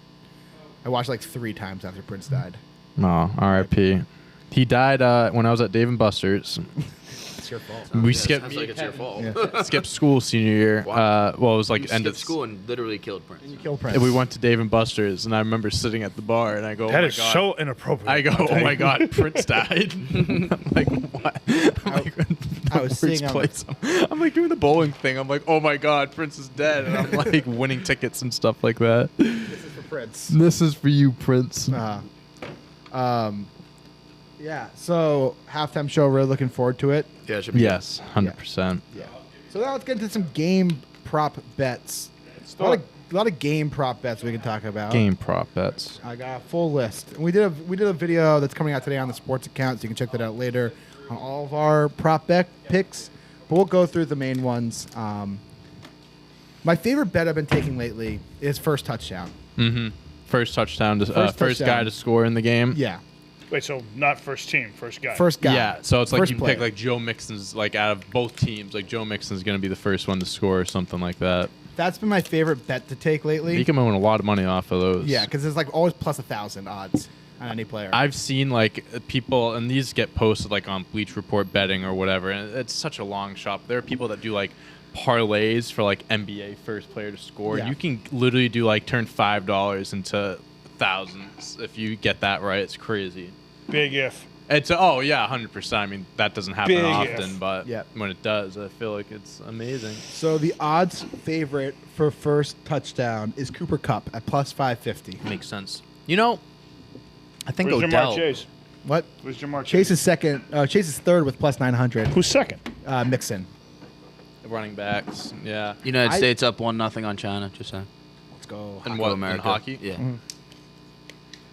B: I watched like 3 times after Prince died.
D: Oh, R.I.P. He died when I was at Dave and Buster's.
B: It's your fault.
D: We
A: Yeah,
D: skipped.
A: Sounds like it's your fault.
B: Yeah.
D: Skipped school senior year.
A: Wow.
D: Well, it was like
A: You
D: end
A: skipped
D: of
A: school and literally killed Prince.
B: You killed Prince.
D: And we went to Dave and Buster's, and I remember sitting at the bar, and I go,
C: That
D: "Oh my
C: is
D: god!"
C: so inappropriate.
D: I go,
C: I'll tell
D: "Oh my
C: you.
D: god, Prince died!" I'm like, "What?" I'm like,
B: I was
D: "Where's
B: seeing on
D: place?" I'm like doing the bowling thing. I'm like, "Oh my god, Prince is dead!" And I'm like winning tickets and stuff like that.
B: This is for Prince.
D: This is for you, Prince.
B: Yeah. So halftime show. Really looking forward to it.
A: Yeah, it should be.
D: Yes, 100%.
B: Yeah. So now let's get into some game prop bets.
C: do it.
B: A lot of game prop bets we can talk about.
D: Game prop bets.
B: I got a full list. And we did a video that's coming out today on the sports account, so you can check that out later on all of our prop bet picks. But we'll go through the main ones. My favorite bet I've been taking lately is first touchdown.
D: Mm-hmm. First touchdown. First
B: touchdown.
D: guy to score in the game.
B: Yeah,
C: Wait, so not first team, first guy.
B: first guy.
D: Yeah, so it's like
B: First
D: you
B: player.
D: pick like Joe Mixon's like out of both teams, like Joe Mixon's gonna be the first one to score or something like that.
B: That's been my favorite bet to take lately.
D: You can win a lot of money off of those.
B: Yeah, because there's like always plus 1,000 odds on any player.
D: I've seen like people, and these get posted like on Bleach Report betting or whatever, and it's such a long shot. There are people that do like parlays for like NBA first player to score.
B: Yeah.
D: You can literally do like turn $5 into thousands if you get that right. It's crazy.
C: Big if.
D: It's 100%. I mean, that doesn't happen
C: Big
D: often,
C: if.
D: but
B: Yeah.
D: when it does, I feel like it's amazing.
B: So the odds favorite for first touchdown is Cooper Kupp at plus 550.
D: Makes sense. You know, I think
C: Where's
D: Odell.
C: Jamar Chase?
B: What?
C: Where's Jamar
B: Chase
C: Chase?
B: is second. Chase is third with plus 900.
C: Who's second?
B: Mixon.
D: Running backs, yeah.
A: United
B: I-
A: States up 1-0 on China. Just saying.
B: Let's go.
D: And
A: Go
D: what,
A: America.
D: in hockey?
A: Yeah.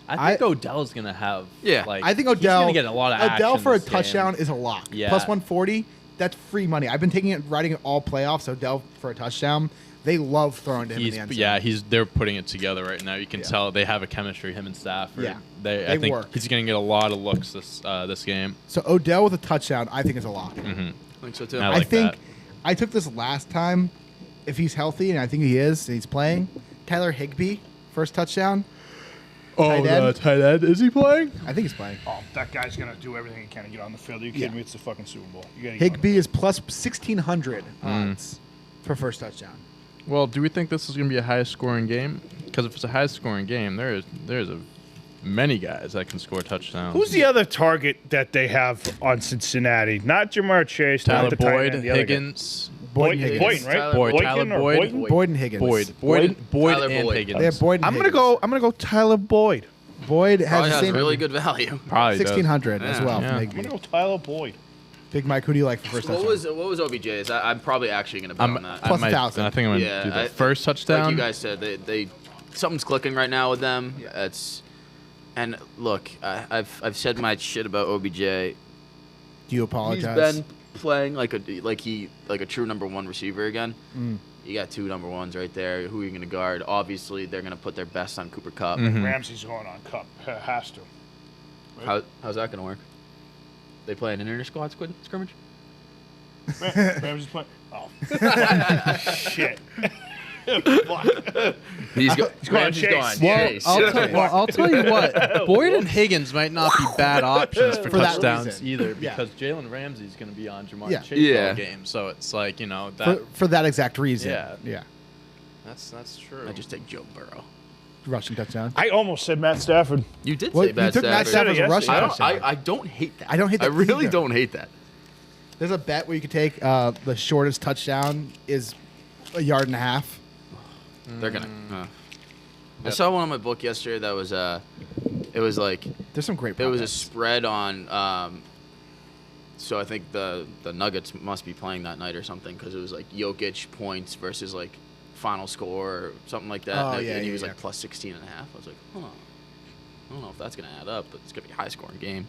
D: I think Odell's going to have,
A: Yeah.
D: like,
B: I think
D: he's
B: Odell.
D: going to get a lot of action
B: Odell for a
D: this game.
B: touchdown is a lock.
D: Yeah.
B: Plus 140. That's free money. I've been taking it, riding it all playoffs. Odell for a touchdown. They love throwing to him in the end zone.
D: They're putting it together right now. You can
B: Yeah.
D: tell they have a chemistry, him and Stafford.
B: Yeah.
D: I
B: They
D: think
B: work.
D: he's going to get a lot of looks this game.
B: So Odell with a touchdown, I think is a lock.
D: Mm-hmm.
A: I think so too.
D: I
B: I
D: like
B: think
D: that.
B: I took this last time. If he's healthy, and I think he is, and he's playing, Tyler Higbee first touchdown. Tight end.
D: tight end. Is he playing?
B: I think he's playing.
C: Oh, that guy's gonna do everything he can to get on the field. Are you
B: Yeah.
C: kidding me? It's the fucking Super Bowl. You gotta get on the
B: Higbee is plus 1,600
D: Mm.
B: odds for first touchdown.
D: Well, do we think this is going to be a high-scoring game? Because if it's a high-scoring game, there's many guys that can score touchdowns.
C: Who's the other target that they have on Cincinnati? Not Jamar Chase.
D: Tyler
C: not the tight
D: Boyd,
C: end, the other guy.
D: Higgins,
B: Boyd and
C: Boyd,
B: Higgins.
C: Boyd, right?
A: Tyler
D: Boyd,
C: Boykin
D: Tyler
C: or
D: Boyd.
C: Boyden?
B: Boyd and Higgins.
D: Boyd
A: Tyler
D: and
A: Boyd.
D: Higgins.
B: They have Boyd and
C: I'm
B: Higgins.
C: gonna go Tyler Boyd.
B: Boyd has
A: Probably
B: the
A: has
B: same
A: really good value.
D: Probably does.
B: 1,600 as
A: Yeah.
B: well
D: Yeah.
B: from
C: I'm
B: Higbee.
C: gonna go Tyler Boyd.
B: Big Mike, who do you like for first
A: What
B: touchdown?
A: was OBJ's? I'm probably actually gonna bet on that.
B: Plus
D: I
B: 1,000.
D: think I'm going to
A: Yeah,
D: do the
A: I-
D: first touchdown.
A: Like you guys said, they something's clicking right now with them.
B: Yeah.
A: And look, I've said my shit about OBJ.
B: Do you
A: He's
B: apologize?
A: been playing like a true number one receiver again.
B: Mm.
A: You got 2 number ones right there. Who are you gonna guard? Obviously, they're gonna put their best on Cooper Kupp.
D: Mhm.
C: Ramsey's going on Cup. Has to.
A: How's that gonna work? They play an inter-squad scrimmage?
C: Ramsey's playing. Oh. Shit. Fuck.
A: He's
C: going
A: Ramsey's
C: Chase.
A: gone.
C: Well,
A: Chase.
D: I'll tell you what. Boyd and Higgins might not be bad options for
B: For that
D: touchdowns
B: reason.
D: either,
B: Yeah.
D: because Jalen Ramsey's going to be on Jamar
B: Yeah.
D: Chase
A: Yeah.
D: all game. So it's like that.
B: For that exact reason.
D: Yeah.
B: Yeah.
D: That's true.
A: I just take Joe Burrow.
B: Rushing touchdown.
C: I almost said Matt Stafford.
A: You did
B: Well,
A: say bad
B: you took Matt Stafford as a
C: Said it
B: rushing
C: yesterday.
A: I
B: touchdown.
A: don't hate that.
B: I don't hate that
A: I really
B: either.
A: don't hate that.
B: There's a bet where you could take the shortest touchdown is 1.5 yards.
A: They're gonna. I saw one on my book yesterday that was it was like
B: There's some great.
A: it was a
B: bets.
A: spread on. So I think the Nuggets must be playing that night or something because it was like Jokic points versus like final score or something like that.
B: Oh,
A: and
B: yeah,
A: he
B: yeah,
A: was
B: yeah.
A: like plus 16.5. I was like, huh. I don't know if that's gonna add up, but it's gonna be a high scoring game.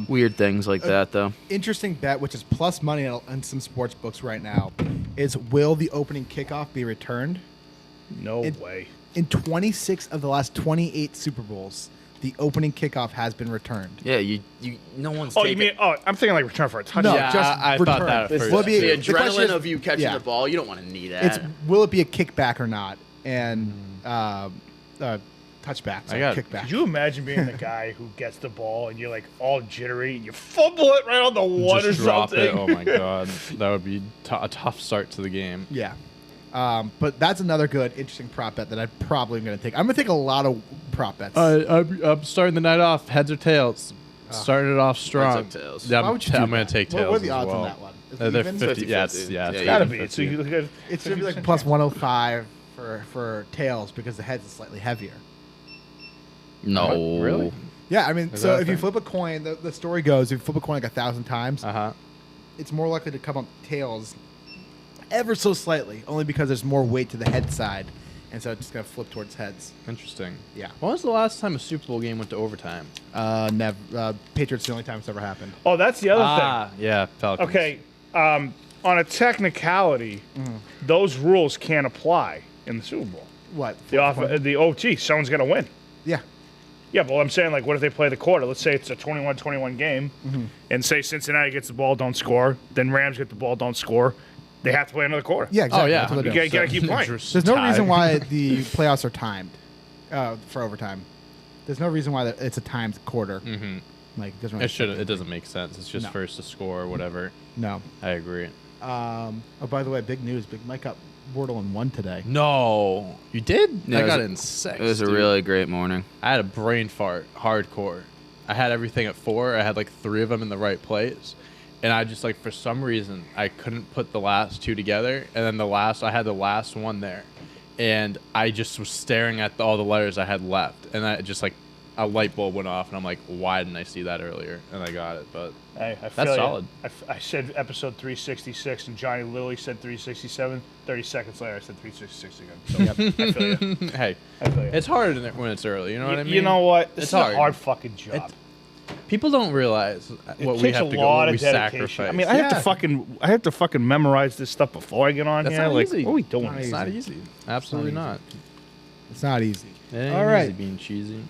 A: Weird things like that, though.
B: Interesting bet, which is plus money on some sports books right now, is will the opening kickoff be returned?
C: No way.
B: In 26 of the last 28 Super Bowls, the opening kickoff has been returned.
A: Yeah, no one's
C: Oh,
A: taking
C: you mean? Oh, I'm thinking like return for a touchdown.
B: No,
D: Yeah,
B: just
D: I thought
B: return.
D: that at first.
B: Will it be-
A: the
B: the question
A: adrenaline
B: is-
A: of you catching
B: yeah.
A: the ball. You don't want to need that.
B: It's will it be a kickback or not? And touchback. Sorry,
D: got-
B: kickback.
C: Could you imagine being the guy who gets the ball and you're like all jittery and you fumble it right on the one
D: Just
C: or
D: drop
C: something?
D: it. Oh my god, that would be a tough start to the game.
B: Yeah. But that's another good, interesting prop bet that I'm probably going to take. I'm going to take a lot of prop bets.
D: I'm starting the night off heads or tails. Started it off strong.
A: took tails.
D: Yeah,
B: Why would you do
D: I'm going
B: that?
D: to take
B: What
D: tails
B: are the
D: as
B: odds
D: well.
B: on that one? Is it
D: They're
B: even?
D: 50. Yeah,
A: 50-50.
D: it's
A: Yeah,
D: it's
A: you
C: Gotta
D: 50-50.
C: be. So you look at
B: It's going to be like plus 105 for tails because the heads is slightly heavier.
A: No.
D: Really?
B: Yeah, I mean,
D: Is
B: so
D: that a
B: if you
D: thing?
B: flip a coin, the story goes, if you flip a coin like 1,000 times,
D: Uh-huh.
B: it's more likely to come up tails ever so slightly, only because there's more weight to the head side. And so it's just going to flip towards heads.
D: Interesting.
B: Yeah.
D: When was the last time a Super Bowl game went to overtime?
B: Never. Patriots the only time it's ever happened.
C: Oh, that's the other thing.
D: Yeah, Falcons.
C: Okay, on a technicality, those rules can't apply in the Super Bowl.
B: What?
C: The OT, someone's gonna win.
B: Yeah.
C: Yeah, but what I'm saying, like, what if they play the quarter? Let's say it's a 21-21 game, and say Cincinnati gets the ball, don't score. Then Rams get the ball, don't score. They have to play another quarter.
B: Yeah, exactly.
D: Oh, yeah.
B: That's what they
C: You
B: do.
C: gotta keep playing.
B: There's no reason why the playoffs are timed for overtime. There's no reason why it's a timed quarter.
D: Mm-hmm.
B: Like, it doesn't really
D: It should. It doesn't make sense. It's just
B: No.
D: first to score or whatever.
B: No.
D: I agree.
B: Oh, by the way, big news. Big Mike got Wordle in 1 today.
D: No, you did.
A: Yeah,
D: I
A: it
D: got
A: was-
D: it in 6.
A: It was a
D: dude.
A: really great morning.
D: I had a brain fart, hardcore. I had everything at 4. I had like 3 of them in the right place, and I just like for some reason I couldn't put the last 2 together, and then I had the last one there, and I just was staring at all the letters I had left, and I just like a light bulb went off, and I'm like, why didn't I see that earlier? And I got it, but
C: I
D: That's
C: feel ya.
D: solid.
C: I said episode 366, and Johnny Lilly said 367. 30 seconds later, I said 366 again. So I feel you.
D: hey,
C: I feel you.
D: it's harder than when it's early. You know what I mean?
C: You know what? This
D: It's
C: is
D: hard.
C: a hard fucking job.
D: It- People don't realize
C: It
D: what we
C: takes
D: have
C: a
D: to go,
C: lot
D: what we
C: of dedication.
D: sacrifice.
C: I mean, I have to fucking memorize this stuff before I get on
D: That's
C: here.
D: not
C: Like,
D: easy.
C: what are we doing?
B: Not
D: It's not easy. Absolutely
B: not
D: not.
B: It's not easy.
D: It ain't
B: All
D: easy
B: right.
D: being cheesy.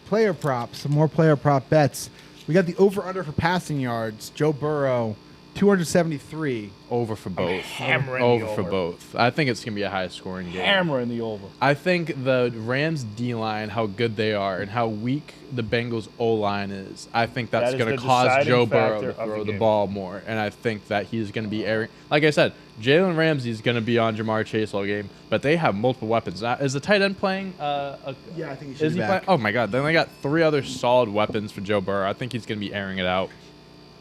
B: Player props. Some more player prop bets. We got the over-under for passing yards. Joe Burrow, 273.
D: Over for both.
C: hammering the
D: over for
C: over.
D: both. I think it's gonna be a high scoring game.
C: Hammer in the over.
D: I think the Rams D line, how good they are, and how weak the Bengals O line is. I think that's
C: That is
D: going to
C: the
D: cause
C: deciding
D: Joe Burrow
C: factor
D: to
C: of the
D: throw the
C: game.
D: ball more, and I think that he's going to be airing. Like I said, Jalen Ramsey's going to be on Jamar Chase all game, but they have multiple weapons. Is the tight end playing?
B: Yeah, I think he should
D: Is
B: be
D: he
B: back.
D: playing? Oh my God! Then they got 3 other solid weapons for Joe Burrow. I think he's going to be airing it out.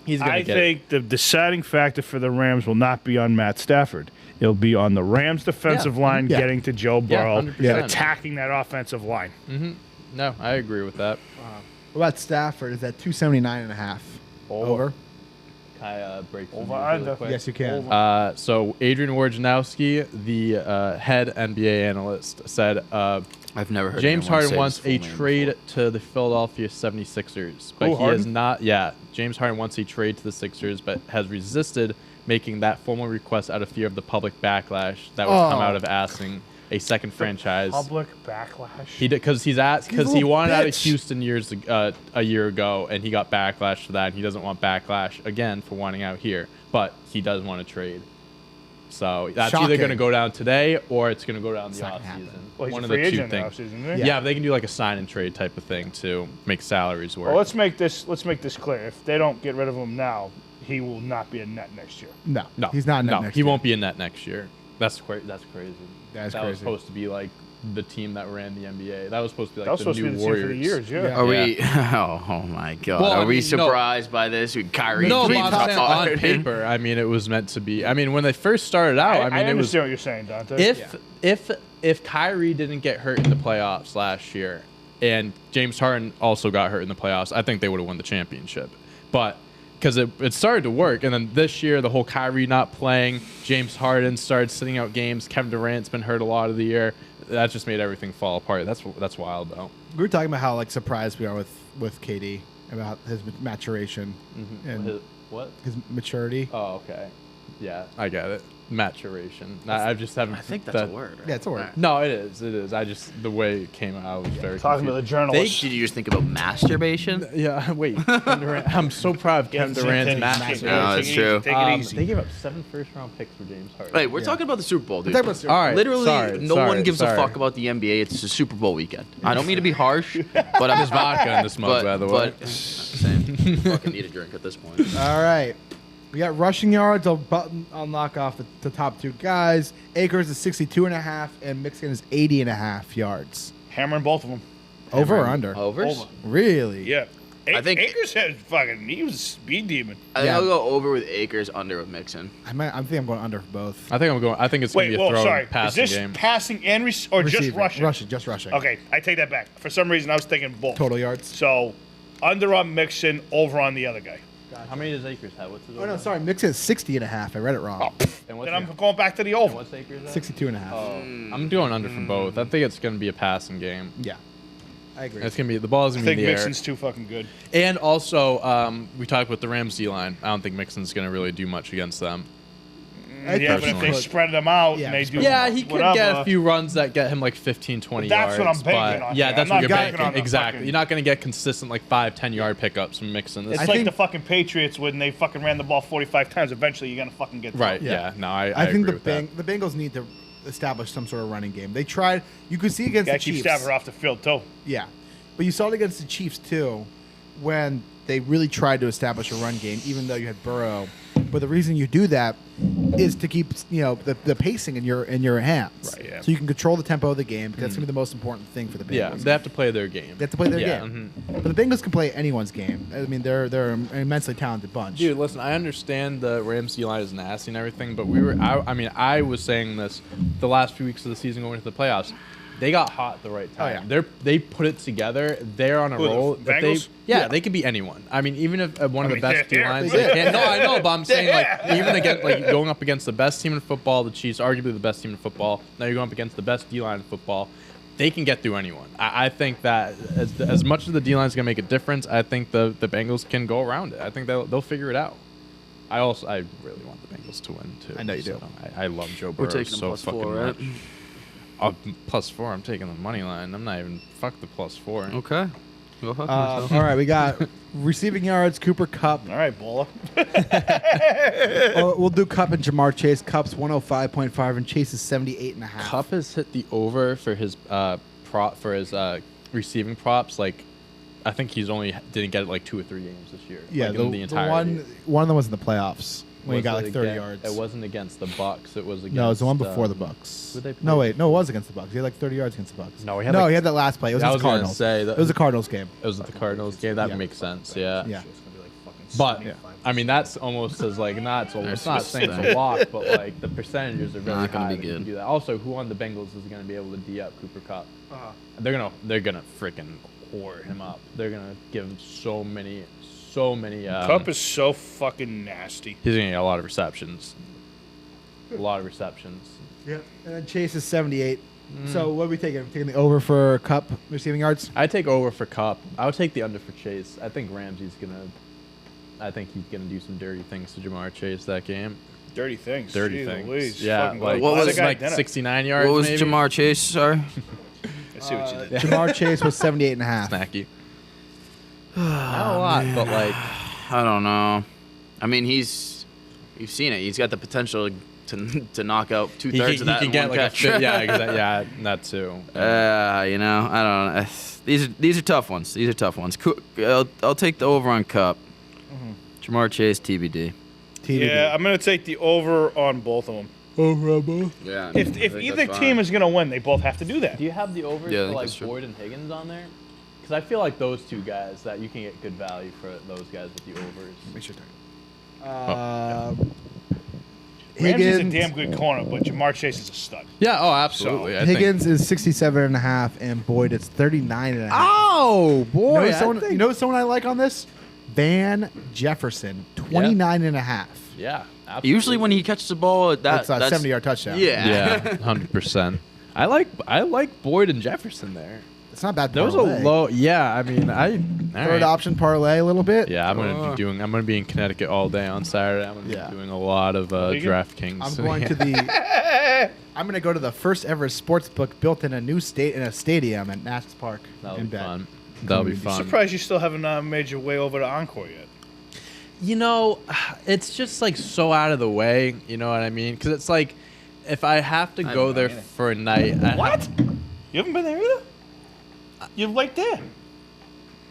D: He's going to
C: I
D: get it.
C: think the deciding factor for the Rams will not be on Matt Stafford. It'll be on the Rams defensive line
B: Yeah.
C: getting to Joe Burrow
D: 100%.
C: and attacking that offensive line.
D: No, I agree with that.
B: What about Stafford? Is that 279.5? Over.
D: Can I break some
C: Over
D: news really
C: under.
D: quick?
B: Yes, you can.
D: So Adrian Wojnarowski, the head NBA analyst, said
A: I've never heard
D: James
A: anyone
D: Harden
A: say
D: wants
A: his
D: a
A: full name
D: trade
A: before.
D: to the Philadelphia 76ers, but
C: Who,
D: he has
C: Harden?
D: not. Yeah, James Harden wants a trade to the Sixers, but has resisted making that formal request out of fear of the public backlash that would come
B: Oh.
D: out of asking a second franchise.
C: Public backlash.
D: He did because
B: He's a
D: he
B: little
D: wanted out of
B: bitch.
D: Houston a year ago, and he got backlash for that. And he doesn't want backlash again for wanting out here, but he does want to trade. So that's either
B: Shocking.
D: going to go down today or it's going to go down the
B: not
D: off
B: gonna happen.
D: season.
C: Well, he's
D: One
C: a
D: of
C: free
D: the two
C: agent in the
D: things.
C: offseason, isn't he?
D: Yeah, they can do like a sign and trade type of thing to make salaries work.
C: Well, let's make this clear. If they don't get rid of him now, he will not be a net next year.
B: No,
D: no,
B: he's not in
D: No,
B: that next
D: he
B: year.
D: won't be in that next year. That's crazy.
B: That is
D: that was
B: crazy.
D: supposed to be like the team that ran the NBA. That was supposed to be like
C: That was
D: the
C: supposed to
D: new
C: be the team
D: Warriors.
C: for the years, yeah.
B: Yeah.
A: Are we? Oh my God!
D: Well, I
A: Are we
D: mean, no.
A: surprised by this? With Kyrie?
D: No,
A: three
D: but I'm
A: top
D: saying on
A: five?
D: paper. I mean, it was meant to be. I mean, when they first started out, I mean, it was
C: understand what you're saying, Dante.
D: if Kyrie didn't get hurt in the playoffs last year, and James Harden also got hurt in the playoffs, I think they would have won the championship. But because it started to work, and then this year the whole Kyrie not playing, James Harden started sitting out games. Kevin Durant's been hurt a lot of the year. That just made everything fall apart. That's wild though.
B: We were talking about how like surprised we are with KD. about his maturation and
D: What?
B: his maturity.
D: Oh, okay. Yeah, I get it. Maturation. I just haven't.
A: I think that's a word.
B: Yeah, it's a word.
D: No, it is. It is. I just the way it came out, I was very
C: Talking to the
D: confused.
C: journalist.
A: Did you just think about masturbation?
D: Yeah, wait. Kevin Durant. I'm so proud of Kevin Durant's mastery.
A: No, that's true.
C: Take it easy.
D: They gave up 7 first-round picks for James Harden.
A: Hey, we're talking about the Super Bowl, dude.
B: We're talking about Super
D: All right.
A: Literally,
D: sorry,
A: no
D: sorry,
A: one gives a
D: sorry.
A: fuck about the NBA. It's a Super Bowl weekend. I don't mean to be harsh, but I'm
D: There's
A: just
D: vodka in this mug, by the way.
A: But same. Fucking need a drink at this point.
B: All right. We got rushing yards. I'll knock off the top 2 guys. Akers is 62.5, and Mixon is 80.5 yards.
C: Hammering both of them.
B: Over or under?
A: Overs?
C: Over.
B: Really?
C: Yeah.
A: I think-
C: Akers had fucking. He was a speed demon.
A: I think
B: Yeah.
A: I'll go over with Akers, under with Mixon.
B: I think I'm going under for both.
D: I think it's gonna
C: Wait,
D: be a
C: whoa,
D: throw
C: sorry. Is
D: passing
C: this
D: game.
C: passing and or just
B: Receiving.
C: rushing?
B: Just rushing.
C: Okay, I take that back. For some reason, I was thinking both.
B: Total yards.
C: So, under on Mixon, over on the other guy.
D: How many does Akers have? What's his
B: Oh, no, sorry. Mixon is 60.5. I read it wrong.
C: Oh,
D: And what's,
C: then I'm going back to the over.
D: what's Akers at?
B: 62.5.
D: I'm going under for both. I think it's gonna be a passing game.
B: Yeah. I agree.
D: It's gonna be the ball's
C: I
D: gonna be
C: think
D: in the air.
C: Mixon's too fucking good.
D: And also, we talked about the Rams D line. I don't think Mixon's gonna really do much against them.
B: I
C: Yeah, but if
D: personally.
C: they spread them out
B: Yeah,
C: and they do
D: Yeah, he could
C: whatever,
D: get a few runs that get him like 15, 20
C: That's
D: yards.
C: what I'm banking
D: but
C: on
D: yeah,
C: here.
D: that's
C: I'm
D: what
C: not
D: you're
C: banking
D: banking.
C: on the
D: Exactly.
C: fucking-
D: You're not going to get consistent like 5, 10 yard pickups from Mixon.
C: It's
B: I
C: like
B: think-
C: the fucking Patriots when they fucking ran the ball 45 times. Eventually, you're gonna fucking get through.
D: Right. Yeah. No, I
B: think
D: agree
B: the
D: with that.
B: the Bengals need to establish some sort of running game. They tried. You could see against
C: Gotta
B: the
C: keep
B: Chiefs.
C: Stafford off the field too.
B: Yeah, but you saw it against the Chiefs too, when they really tried to establish a run game, even though you had Burrow. But the reason you do that is to keep the pacing in your hands,
C: Right, yeah.
B: so you can control the tempo of the game, because that's gonna be the most important thing for the Bengals.
D: Yeah, they have to play their game.
B: They have to play their
D: Yeah,
B: game. But the Bengals can play anyone's game. I mean, they're an immensely talented bunch.
D: Dude, listen, I understand the Rams D line is nasty and everything, but I was saying this the last few weeks of the season going into the playoffs. They got hot at the right time.
B: yeah.
D: They put it together. They're on a
C: Who, the
D: roll. If they,
C: Bengals?
D: yeah, they could be anyone. I mean, even if one of the
C: mean,
D: best D
C: they're-
D: lines.
C: they did.
D: No, I know, but I'm saying like even against like going up against the best team in football, the Chiefs, arguably the best team in football. Now you're going up against the best D line in football. They can get through anyone. I think that as much as the D line is gonna make a difference, I think the Bengals can go around it. I think they'll figure it out. I really want the Bengals to win too.
B: I know you do.
D: I love Joe Burrow
A: We're taking them
D: so
A: plus
D: fucking
A: 4, right?
D: much. Oh, +4. I'm taking the money line. I'm not even fuck the +4.
A: Okay. Go fuck
B: all
A: yourself.
B: right, we got receiving yards. Cooper Kupp.
C: All right, Bola.
B: We'll do Kupp and Jamar Chase. Kupp's 105.5 and Chase is 78.5.
D: Cup has hit the over for his receiving props. Like, I think he's only didn't get it like 2 or 3 games this year.
B: Yeah,
D: like, in the entire
B: one of them was in the playoffs when he got like 30 yards.
D: It wasn't against the Bucks. It was against.
B: No, it was the one before the Bucks.
D: who'd they play?
B: No, wait, no, it was against the Bucks. He had like 30 yards against the Bucks.
D: No, he had
B: he
D: like-
B: had that last play. It was
D: I
B: against
D: was
B: the
D: gonna
B: Cardinals.
D: say that-
B: It was a Cardinals game.
D: It was at the Cardinals game. That
B: Yeah.
D: makes sense. Yeah.
B: Yeah.
D: But
B: Yeah.
D: I mean, that's almost as like not. It's
A: That's
D: not
A: what's
D: saying it's
A: saying.
D: a lock, but like the percentages are very
A: Not gonna
D: high
A: be
D: that you can
A: good.
D: do that. Also, who on the Bengals is going to be able to D up Cooper Kupp? They're gonna freaking whore him up. They're gonna give him so many.
C: Cup is so fucking nasty.
D: He's gonna get a lot of receptions. A lot of receptions.
B: Yeah. And then Chase is 78. So what are we taking? Taking the over for Kupp receiving yards?
D: I take over for Kupp. I would take the under for Chase. I think he's gonna do some dirty things to Jamar Chase that game.
C: Dirty things.
D: Dirty
C: Jeez
D: things.
C: Louise.
D: Yeah,
C: Fucking
D: like
C: glad
A: what
C: the
A: was
C: guy
D: like
C: did it.
D: 69 yards.
A: What was
D: maybe?
A: Jamar Chase? Sorry.
C: I see what you did.
B: Jamar Chase was 78.5.
D: Snacky. Not a lot, but like
A: I don't know. I mean, you've seen it. He's got the potential to knock out
D: he
A: 2/3 of
D: can
A: that
D: get
A: in one
D: like
A: catch.
D: yeah, that too.
A: You know, I don't know. These are tough ones. These are tough ones. I'll take the over on Cup. Jamar Chase, TBD.
B: TBD.
C: Yeah, I'm gonna take the over on both of them.
B: Over on both.
A: Yeah.
C: If either team is gonna win, they both have to do that.
D: Do you have the overs
A: Yeah, I
D: for
A: think
D: like
A: that's true.
D: Boyd and Higgins on there? Because I feel like those two guys that you can get good value for those guys with the overs.
B: Make sure
C: Ramsey's a
B: Higgins,
C: damn good corner, but Jamar Chase is a stud.
D: Yeah. Oh, absolutely. I
B: Higgins is 67.5 and Boyd it's 39.5.
D: Oh boy!
B: You know someone I like on this? Van Jefferson, 29.5.
D: Yeah. Absolutely.
A: Usually when he catches the ball,
B: That's a
A: that's
B: 70-yard touchdown.
A: Yeah.
D: Yeah, 100%. I like Boyd and Jefferson there.
B: It's not a bad.
D: There was a
B: parlay.
D: low. Yeah, I mean,
B: Third option parlay a little bit.
D: Yeah, I'm gonna be in Connecticut all day on Saturday. I'm gonna
B: Yeah.
D: be doing a lot of DraftKings.
B: I'm going to the. I'm gonna go to the first ever sports book built in a stadium at Nats Park.
D: That'll
B: in
D: be
B: Bend.
D: fun. That'll be
C: I'm
D: fun.
C: surprised you still haven't made your way over to Encore yet.
D: You know, it's just like so out of the way. You know what I mean? Because it's like, if I have to
A: I
D: go
A: haven't
D: there
A: been either.
D: for a night,
C: What? You haven't been there either? You're right there.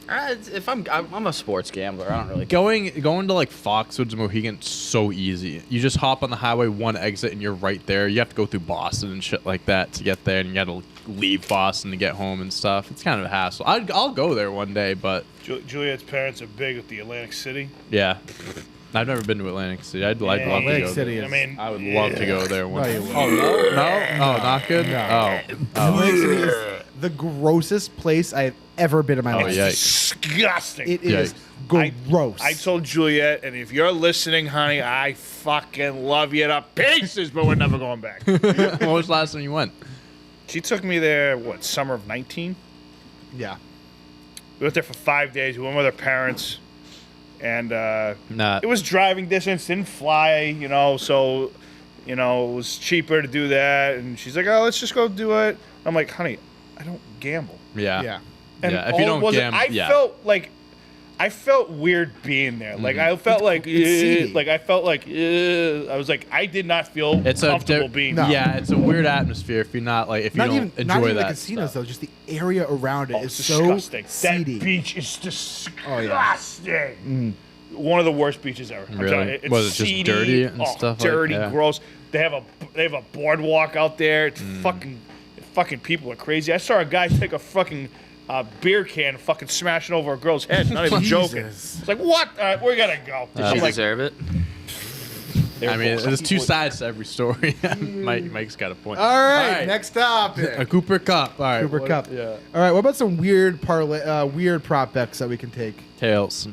A: If I'm a sports gambler, I don't really.
D: Going to like Foxwoods and Mohegan, it's so easy. You just hop on the highway, one exit, and you're right there. You have to go through Boston and shit like that to get there, and you got to leave Boston to get home and stuff. It's kind of a hassle. I'll go there one day, but
C: Juliet's parents are big with the Atlantic City.
D: yeah, I've never been to Atlantic City. I'd love to
B: Atlantic
D: go
B: City
D: there.
B: is-
C: I mean,
D: I would love to go there one
B: No,
D: day.
B: you won't.
D: Oh no, not good.
B: No.
D: Oh,
B: Atlantic City is the grossest place I've ever been in my life.
D: yeah.
C: disgusting.
B: It is
C: I-
B: gross.
C: I told Juliet, and if you're listening, honey, I fucking love you to pieces, but we're never going back.
D: When was the last time you went?
C: She took me there, summer of 19?
B: yeah.
C: We went there for 5 days. We went with her parents, and
D: Nah.
C: it was driving distance, didn't fly, so, it was cheaper to do that. And she's like, oh, let's just go do it. I'm like, honey, I don't gamble.
D: Yeah.
B: Yeah.
C: And
D: Yeah, if
C: all
D: you
C: it
D: don't
C: was,
D: gamble,
C: I
D: yeah.
C: felt like, I felt weird being there. Like I felt like,
B: it's seedy.
C: like I felt like, I was like, I did not feel
D: It's
C: comfortable being
B: No.
C: there.
D: Yeah, it's a weird atmosphere if you're not like if you
B: Not
D: don't
B: even,
D: enjoy
B: not even
D: that.
B: the casinos
D: stuff.
B: though. Just the area around it
C: Oh,
B: is
C: it's
B: so
C: disgusting.
B: seedy.
C: That beach is disgusting.
B: Oh, yeah.
C: One of the worst beaches ever. I'm
D: Really?
C: telling you, it's
D: Was it just
C: seedy,
D: dirty and stuff like
C: dirty,
D: that?
C: gross. They have a boardwalk out there. It's fucking people are crazy. I saw a guy take a fucking beer can and fucking smash it over a girl's head. Not even joking.
B: Jesus.
C: It's like, what? All right, we're gonna go.
A: Did
C: I'm
A: she
C: like,
A: deserve it?
D: I mean, there's two sides to every story. Mike's got a point.
B: All right, next up.
D: A Cooper Cup. All right.
B: Cooper
D: what-
B: Cup.
D: Yeah.
B: All right, what about some weird weird prop bets that we can take?
D: Tails.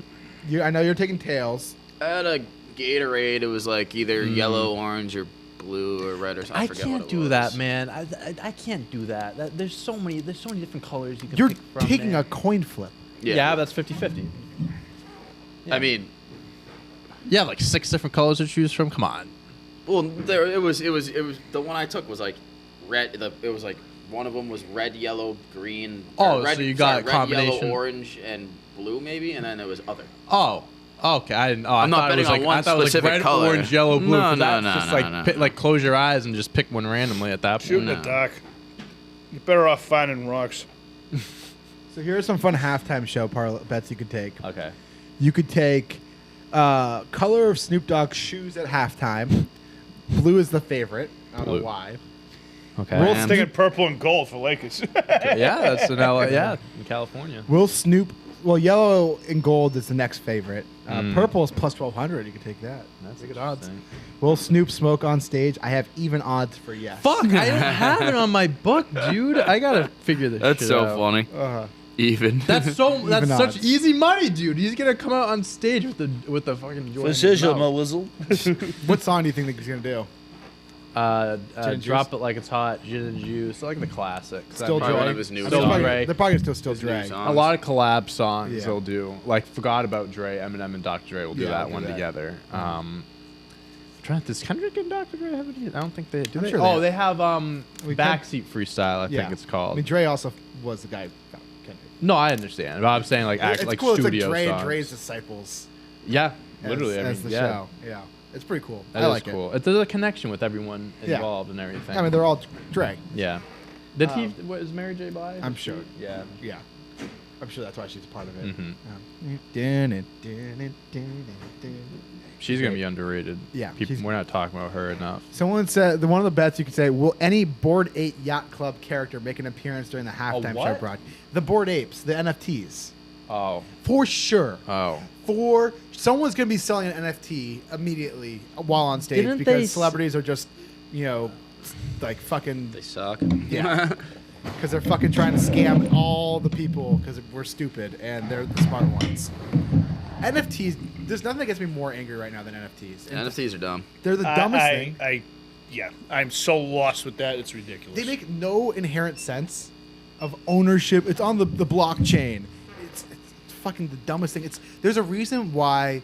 B: I know you're taking tails.
A: I had a Gatorade. It was like either yellow, orange, or blue or red or something.
D: I
A: forget
D: can't
A: what it
D: do
A: was.
D: that, man. I can't do that. There's so many different colors you can
B: You're
D: pick from.
B: taking
D: man.
B: a coin flip.
A: Yeah,
D: that's 50-50.
A: I mean,
D: You have like 6 different colors to choose from. Come on.
A: well, it was the one I took was like red. It was like one of them was red, yellow, green.
D: Oh,
A: or red,
D: so you got
A: red,
D: combination.
A: yellow, orange, and blue maybe, and then it was other.
D: Oh. Okay, I didn't. Oh, I
A: I'm not
D: thought it was
A: betting on
D: like I
A: one
D: thought it was like
A: specific
D: red,
A: color.
D: orange, yellow, blue.
A: No,
D: 'cause
A: no,
D: that's
A: no,
D: just
A: no,
D: like
A: no.
D: like close your eyes and just pick one randomly at that
C: shoot
D: point.
C: in the dark. You're better off finding rocks.
B: So here are some fun halftime show bets you could take.
D: Okay.
B: You could take color of Snoop Dogg's shoes at halftime. Blue is the favorite. I don't
D: Blue.
B: know why.
D: Okay.
B: Will
C: I'm thinking purple and gold for Lakers.
D: Yeah, that's in LA. Yeah, in California.
B: Will Snoop? Well, yellow and gold is the next favorite. Purple is plus 1,200. You could take that.
D: That's
B: good odds.
D: interesting.
B: Will Snoop smoke on stage? I have even odds for yes.
D: Fuck, I don't have it on my book, dude. I gotta figure this
A: That's
D: shit
A: so
D: out.
A: funny.
B: Uh,
A: Even.
D: That's
B: Even
D: such
B: odds.
D: easy money, dude. He's gonna come out on stage with the fucking joint. in his
C: Precision,
D: mouth.
C: Wizzle.
B: what song do you think that he's gonna do? Gin and
D: Drop
B: Juice?
D: It Like It's Hot, Gin and Juice, like the classics.
B: Still
A: Probably
B: Dre.
A: one of his new
D: Still
A: songs.
D: Dre.
B: They're probably still
A: His new
B: Dre.
A: songs.
D: A lot of collab songs
B: Yeah.
D: they'll do. Like Forgot About Dre, Eminem and Dr. Dre will do
B: Yeah,
D: that
B: they'll do
D: one
B: that.
D: together. Does Kendrick and Dr. Dre have any? I don't think they do.
B: I'm
D: They?
B: sure they
D: Oh,
B: have.
D: they have
B: We
D: Backseat Freestyle. I
B: Yeah.
D: think it's
B: I
D: called.
B: mean, Dre also was the guy. Kendrick.
D: No, I understand, but I'm saying like
B: It's
D: like
B: cool.
D: studio
B: It's like Dre
D: songs.
B: and Dre's disciples.
D: Yeah,
B: as-
D: literally. I
B: as
D: mean,
B: the
D: yeah.
B: show. Yeah, it's pretty cool.
D: That
B: I
D: is
B: like it.
D: cool. There's a connection with everyone
B: Yeah.
D: involved and everything.
B: I mean, they're all Dre.
D: yeah. Did he? What is Mary J. Blige?
B: I'm sure.
D: Yeah.
B: Yeah, I'm sure that's why she's a part of it.
D: Mhm. She's gonna be underrated.
B: Yeah,
D: People,
B: she's-
D: we're not talking about her enough.
B: Someone said one of the bets you could say: will any Bored Ape Yacht Club character make an appearance during the halftime show
D: what?
B: broadcast? The Bored Apes, the NFTs,
D: Oh.
B: for sure.
D: Oh.
B: For someone's gonna be selling an NFT immediately while on stage
D: Didn't they
B: because
D: s-
B: celebrities are just, like fucking
A: They suck.
B: Yeah. because they're fucking trying to scam all the people because we're stupid and they're the smart ones. NFTs. There's nothing that gets me more angry right now than NFTs. And
A: NFTs are dumb.
B: they're the dumbest thing.
C: Yeah, I'm so lost with that. It's ridiculous.
B: They make no inherent sense. of ownership. It's on the blockchain. It's fucking the dumbest thing. There's a reason why.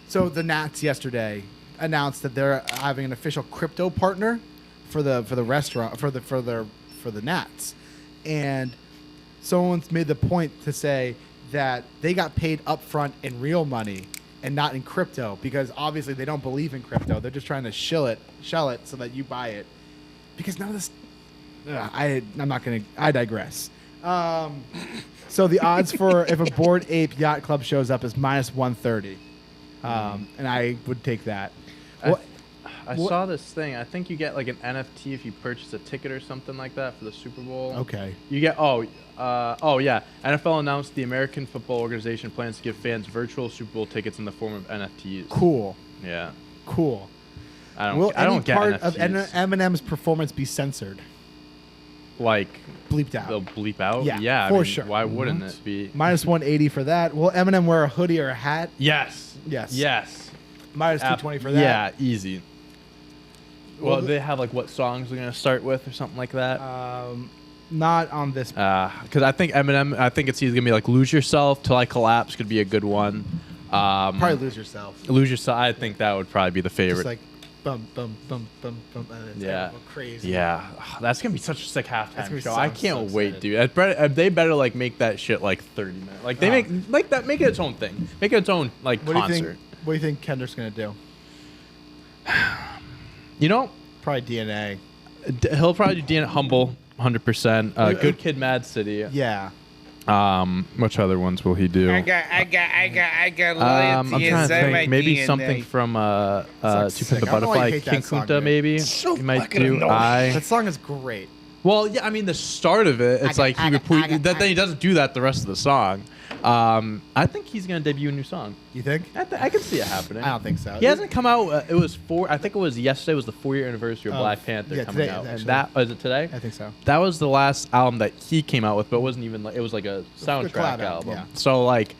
B: So the Nats yesterday announced that they're having an official crypto partner for the restaurant for the Nats, and someone's made the point to say that they got paid upfront in real money and not in crypto because obviously they don't believe in crypto. They're just trying to shell it so that you buy it because none of this. I'm not gonna. I digress. So the odds for if a Bored Ape Yacht Club shows up is -130, and I would take that.
D: I saw this thing. I think you get like an NFT if you purchase a ticket or something like that for the Super Bowl.
B: Okay.
D: You get yeah. NFL announced the American Football Organization plans to give fans virtual Super Bowl tickets in the form of NFTs.
B: Cool.
D: Yeah.
B: Cool.
D: I
B: Will
D: don't
B: any
D: get
B: part
D: NFTs.
B: of Eminem's performance be censored?
D: Like
B: Bleeped out.
D: they'll bleep out.
B: Yeah,
D: I
B: for
D: mean,
B: sure.
D: Why wouldn't it be?
B: -180 for that. Will Eminem wear a hoodie or a hat?
D: Yes.
B: Yes.
D: Yes.
B: -220 for that.
D: Yeah, easy.
B: Well,
D: Well, they have like what songs they're gonna start with or something like that.
B: Not on this.
D: Because I think Eminem, I think it's either gonna be like "Lose Yourself" Till I Collapse could be a good one.
B: Probably Lose Yourself.
D: "Lose Yourself." I think that would probably be the favorite.
B: Just like bum bum bum bum bum. And it's
D: Yeah.
B: gonna go crazy.
D: Yeah, that's gonna be such a sick
B: That's gonna
D: halftime
B: be
D: show.
B: so-
D: I can't
B: so
D: wait,
B: excited.
D: dude. They better like make that shit like 30 minutes. Like they make it its own thing. Make it its own like
B: What do you
D: concert.
B: think? What do you think Kendrick's gonna do?
D: You know,
B: Probably DNA.
D: he'll probably do DNA Humble, 100%. Good Kid, Mad City.
B: Yeah.
D: Which other ones will he do?
E: I got loyalty
D: I'm trying to
E: inside my
D: think. Maybe
E: DNA.
D: something from
B: Song's
D: To
B: sick.
D: Pimp a
B: I don't know why you
D: Butterfly,
B: hate that
D: King
B: song,
D: Kunta,
B: dude.
D: maybe.
C: So
D: He might
C: fucking
D: do.
C: annoying.
B: That song is great.
D: Well, yeah, I mean the start of it, it's like he then he doesn't do that the rest of the song. I think he's gonna debut a new song.
B: You think?
D: I can see it happening.
B: I don't think so.
D: He hasn't come out. I think it was yesterday was the 4-year anniversary of
B: Oh,
D: Black Panther
B: yeah,
D: coming
B: today,
D: out.
B: actually.
D: That is it today?
B: I think so.
D: That was the last album that he came out with, but it wasn't even like it was like a soundtrack
B: collab album,
D: album.
B: yeah.
D: So like,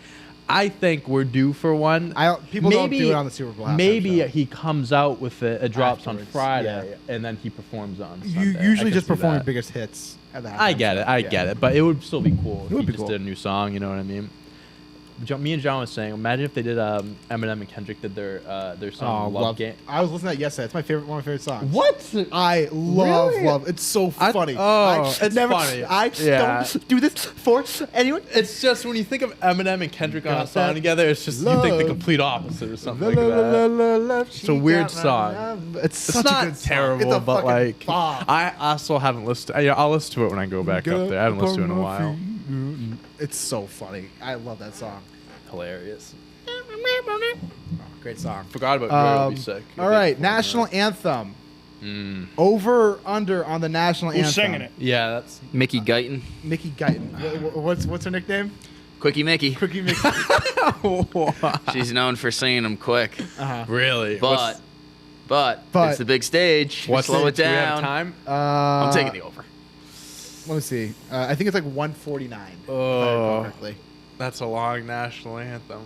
D: I think we're due for one.
B: People don't do it on the Super Bowl halftime
D: Maybe
B: show.
D: he comes out with it drops on
B: Afterwards,
D: Friday,
B: yeah.
D: and then he performs on.
B: You
D: Sunday. I
B: usually
D: can
B: just
D: see
B: perform your
D: that.
B: biggest hits at the halftime
D: I get
B: show.
D: it. I
B: Yeah.
D: get it. But it would still be cool if
B: would
D: he
B: be
D: just
B: cool.
D: did a new song. You know what I mean? Me and John was saying, imagine if they did Eminem and Kendrick did their
B: Oh,
D: song "Love Game."
B: I was listening to that yesterday. It's my favorite, one of my favorite songs.
D: What?
B: I love,
D: Really?
B: love. It's so funny.
D: it's funny.
B: I
D: Yeah.
B: don't do this for anyone.
D: It's just when you think of Eminem and Kendrick on
B: Got
D: a song
B: that
D: together, it's just you think the
B: love.
D: complete opposite or something like that.
B: It's
D: a weird song.
B: It's
D: It's
B: such
D: not
B: a good song.
D: terrible,
B: It's a
D: but
B: fucking
D: like
B: bomb.
D: I also haven't listened. I'll listen to it when I go back up there. I haven't listened to it in a while.
B: It's so funny. I love that song.
D: Hilarious.
B: Oh, great song.
D: Forgot about Girl Will Be Sick.
B: All right, national anthem. Over under on the national anthem.
C: Who's singing it?
D: Yeah, that's
A: Mickey Guyton,
B: Mickey Guyton. What's her nickname?
A: Quickie Mickey.
B: Quickie Mickey.
A: She's known for singing them quick,
D: really.
A: but
B: But-
A: it's the big stage. Slow it
D: Do we have
A: down.
D: time?
A: I'm taking the over.
B: Let me see. I think it's like 149. If I
D: Oh.
B: recall correctly.
D: That's a long national anthem.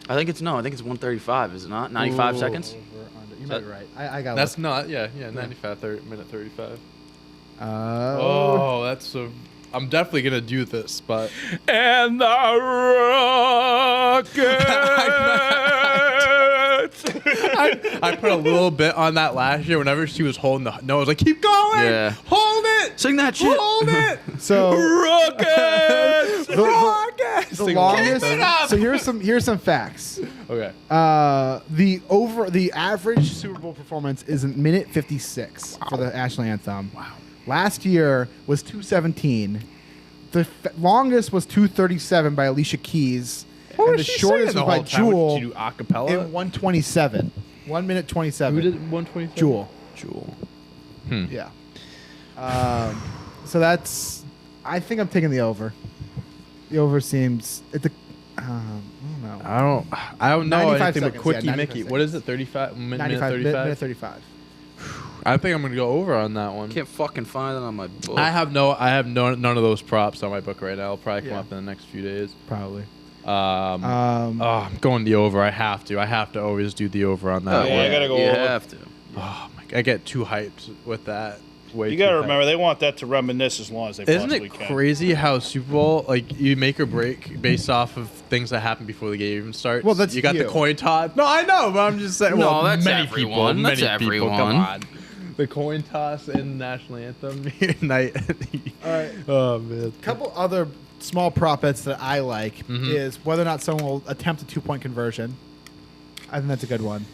A: I think it's 135, is it not? 95 seconds.
B: Over, under. You
A: Is
B: might
A: that-
B: be right. I got
D: That's not. Yeah. 95 minute 35.
B: Oh.
D: That's a. I'm definitely gonna do this, but
C: And the Rockets.
D: I put a little bit on that last year. Whenever she was holding the note, I was like, "Keep going,
A: Yeah.
D: hold it,
A: Sing that shit.
D: hold it,
B: So
C: Rockets.
D: Rockets."
B: the
D: Sing
B: longest.
D: along with them.
B: So here's some facts.
D: Okay.
B: The average Super Bowl performance is a minute 56 for the national anthem. Wow. Last year was 217. The longest was 237 by Alicia Keys.
D: What
B: and
D: was
B: the
D: she
B: shortest
D: singing
B: was
D: the
B: by
D: whole time?
B: Jewel
D: Did she do acapella?
B: in 127. 1 minute 27.
D: Who did 127?
B: Jewel.
D: Jewel.
B: Yeah. So that's. I think I'm taking the over. The over seems. I don't know.
D: I don't know
B: 95
D: anything but
B: seconds,
D: Quickie
B: yeah, 95
D: Mickey. What is it? 35 minute
B: 95
D: 35.
B: minute 35.
D: I think I'm gonna go over on that one.
A: Can't fucking find it on my book.
D: I have none of those props on my book right now. It'll probably come
B: Yeah.
D: up in the next few days.
B: Probably.
D: I'm going the over. I have to always do the over on that
A: Oh,
D: one.
C: yeah, I gotta go
A: You
C: over.
A: have to.
D: Oh my! I get too hyped with that. way.
C: You
D: too
C: got to
D: high.
C: remember, they want that to reminisce as long as they
D: Isn't
C: possibly
D: it
C: can.
D: crazy how Super Bowl, like, you make or break based off of things that happen before the game even starts?
B: Well, that's
D: you got
B: you.
D: the coin toss. No, I know, but I'm just saying.
A: No,
D: well,
A: that's
D: many
A: everyone.
D: people.
A: That's
D: Many people. Come
A: everyone.
D: on. The coin toss and the national anthem night.
B: All right.
D: Oh man.
B: Couple other small prop bets that I like
D: Mm-hmm.
B: is whether or not someone will attempt a 2-point conversion. I think that's a good one.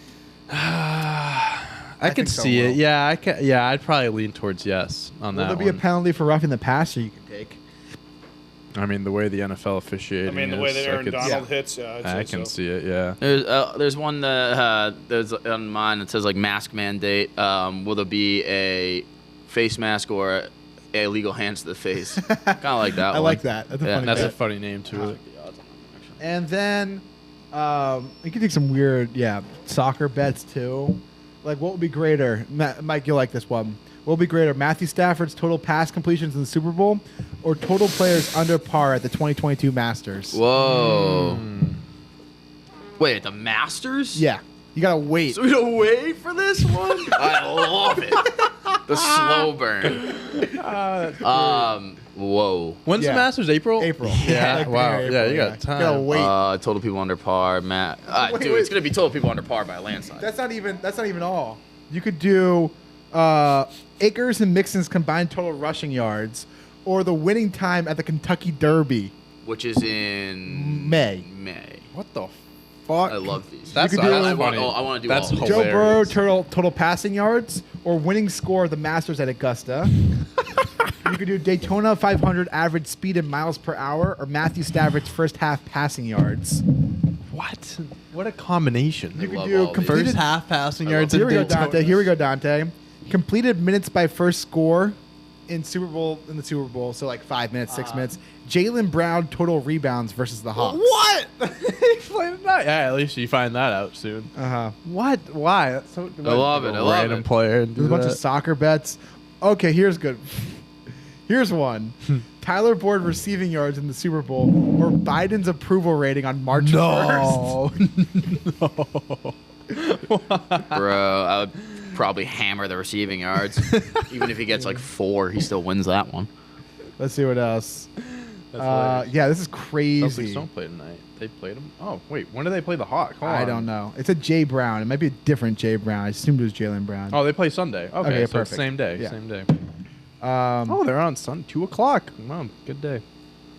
D: I could
B: think so,
D: see
B: Will.
D: it. Yeah, I can. Yeah, I'd probably lean towards yes on
B: Will
D: that
B: there
D: one.
B: be a penalty for roughing the passer you can take?
D: I mean, the way the NFL officiating
C: I mean, the way that Aaron Donald hits,
D: I can see it. Yeah.
A: There's one that there's on mine that says like mask mandate. Will there be a face mask or a illegal hands to the face? Kind of like that.
B: I
A: one.
B: like that. That's a
A: Yeah,
B: funny
D: That's a
B: bet.
D: funny name to it.
B: And then you can take some weird, soccer bets too. Like, what would be greater? Mike, you'll like this one. What would be greater, Matthew Stafford's total pass completions in the Super Bowl or total players under par at the 2022 Masters?
A: Whoa. Wait, the Masters?
B: Yeah. You got to wait.
A: So we don't wait for this one? I love it. The slow burn. Whoa.
D: When's
B: Yeah.
D: the Masters? April.
B: April.
D: Yeah.
B: Like
D: Wow.
B: April,
D: Yeah, you got time.
B: You got to wait.
A: Total people under par, Matt.
B: Wait,
A: Dude,
B: wait.
A: it's gonna be total people under par by a landslide.
B: That's not even all. You could do Akers and Mixon's combined total rushing yards or the winning time at the Kentucky Derby.
A: Which is in
B: May.
A: May.
D: What the?
B: Fuck.
A: I love these.
D: That's
B: could do-
A: I
D: funny.
A: want to do
D: That's
A: all of these.
B: Joe Burrow
D: hilarious.
B: total passing yards or winning score of the Masters at Augusta. You could do Daytona 500 average speed in miles per hour or Matthew Stafford's first half passing yards.
D: What? What a combination.
B: You could
A: love
B: do
A: all these.
B: completed.
D: First half passing
A: I
D: yards.
A: love
B: Here we go,
D: in Daytona.
B: Dante. Here we go, Dante. Completed minutes by first score in the Super Bowl. So like 5 minutes, 6 minutes. Jalen Brown total rebounds versus the Hawks.
D: What? He played that? Yeah, at least you find that out soon.
B: Uh-huh.
D: What? Why? That's so.
A: I love it. I love
D: Random
A: it.
D: player. And
B: There's a bunch of soccer bets. Okay, here's good. Here's one. Tyler Boyd receiving yards in the Super Bowl or Biden's approval rating on March 1st.
A: Bro, I would probably hammer the receiving yards. Even if he gets like 4, he still wins that one.
B: Let's see what else.
D: That's
B: Yeah, this is
D: Celtics
B: crazy.
D: don't play tonight. They played them. Oh wait, when do they play the Hawks? Hold
B: I
D: on.
B: don't know. It's a Jay Brown. It might be a different Jay Brown. I assumed it was Jalen Brown.
D: Oh, they play Sunday. Okay,
B: Okay,
D: so
B: perfect.
D: it's same day.
B: Yeah.
D: Same day.
B: Um,
D: Oh, they're on Sun 2:00. Wow, good day.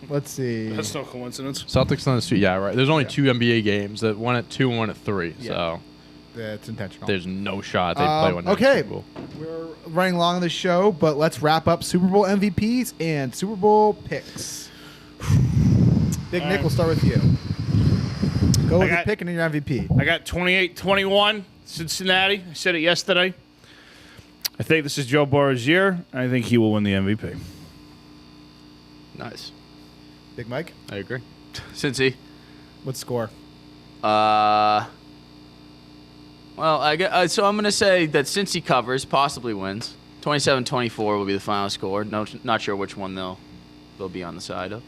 B: Let's see.
C: That's no coincidence.
D: Celtics on the street. Yeah, right. There's only 2 NBA games. That one at 2 and one at 3.
B: Yeah.
D: So
B: It's intentional.
D: there's no shot they play one. next
B: okay.
D: Super Bowl.
B: We're running long on the show, but let's wrap up Super Bowl MVPs and Super Bowl picks. Big Nick, we'll start with you. Go with your
C: got-
B: pick and then your MVP.
C: I got 28-21 Cincinnati. I said it yesterday. I think this is Joe Burrow's year. And I think he will win the MVP.
A: Nice.
B: Big Mike,
D: I agree.
A: Cincy.
B: what score?
A: Well, so I'm going to say that since he covers, possibly wins. 27-24 will be the final score. No, not sure which one they'll be on the side of.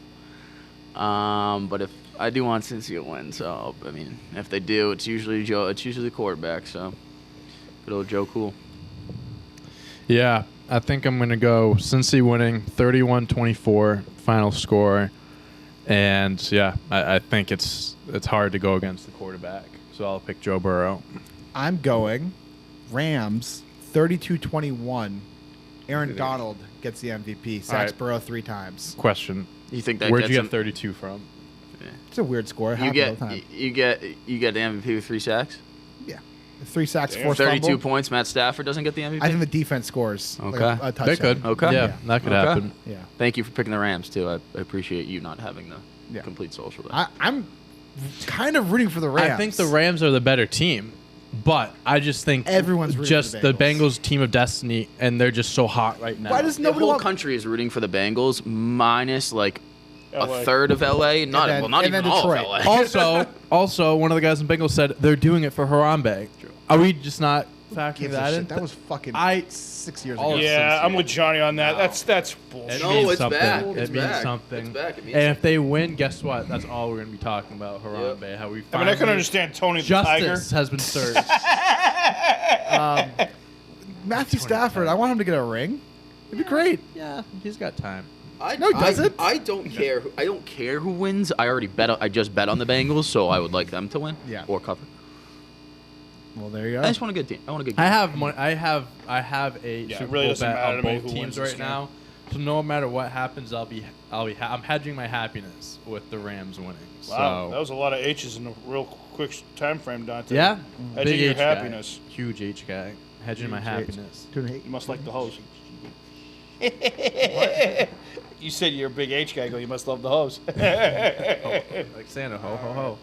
A: But if I do want Cincy to win, so I mean, if they do, it's usually Joe. It's usually the quarterback. So good old Joe Cool.
D: Yeah, I think I'm going to go Cincy winning 31-24 final score. And yeah, I think it's hard to go against the quarterback. So I'll pick Joe Burrow.
B: I'm going Rams 32-21. Aaron Donald gets the MVP. Sacks
D: right.
B: Burrow 3 times.
D: Question.
A: You think that
D: Where'd
A: gets
D: you
A: him?
D: get 32 from?
B: It's a weird score.
A: You
B: Happens
A: get
B: all the time.
A: you get the MVP with 3 sacks.
B: Yeah. 3 sacks,
C: Damn.
B: 4
A: 32
B: fumble.
A: points. Matt Stafford doesn't get the MVP.
B: I think the defense scores like
A: Okay.
B: a touchdown.
D: They could.
A: Okay.
D: Yeah, that could
A: Okay.
D: happen.
B: Yeah.
A: Thank you for picking the Rams too. I appreciate you not having the
B: Yeah.
A: complete social. There.
B: I'm kind of rooting for the Rams.
D: I think the Rams are the better team, but I just think
B: Everyone's rooting
D: just
B: for the
D: the Bengals team of destiny, and they're just so hot right now.
B: Why does
A: The
B: nobody
A: whole
B: want?
A: country is rooting for the Bengals, minus like
C: LA.
A: a third of LA. Not
B: then-
A: well, not
B: and
A: even
B: then
A: all of
B: Detroit.
A: LA.
D: also, one of the guys in Bengals said they're doing it for Harambe. Are we just not factoring
B: Gives a
D: that in?
B: shit. That was fucking
D: I-
B: 6 years
D: all
B: ago.
D: of
C: Yeah,
D: Cincy.
C: I'm with Johnny on that. That's bullshit.
D: It
A: No,
D: means
A: it's
D: something.
A: back.
D: It
A: It's
D: means
A: back.
D: something.
A: It's back. It means
D: And if they win, guess what? That's all we're going to be talking about. Harambe. How we
C: I mean, I
D: finally-
C: can understand Tony the Tiger.
D: Justice has been served.
B: Matthew Stafford, I want him to get a ring. It'd be great.
D: Yeah, he's got time.
B: No, he doesn't.
A: I don't care. I don't care who wins. I just bet on the Bengals, so I would like them to win.
B: Yeah.
A: Or cover.
B: Well, there you go.
A: I just want a good team. I want a good. Game.
D: I have money. I have a
C: Yeah, it
D: Super
C: really
D: Bowl
C: doesn't
D: bet
C: matter
D: on
C: to me
D: both
C: who wins
D: teams
C: this
D: right
C: game.
D: now. So no matter what happens, I'm hedging my happiness with the Rams winning.
C: Wow,
D: So
C: that was a lot of H's in a real quick time frame, Dante.
D: yeah,
C: Hedging
D: big
C: your
D: H
C: happiness.
D: guy, huge H guy, hedging my
B: Huge H.
D: happiness.
C: You must like the hose. You said you're a big H guy. Go. You must love the hose.
D: Like Santa, ho ho ho.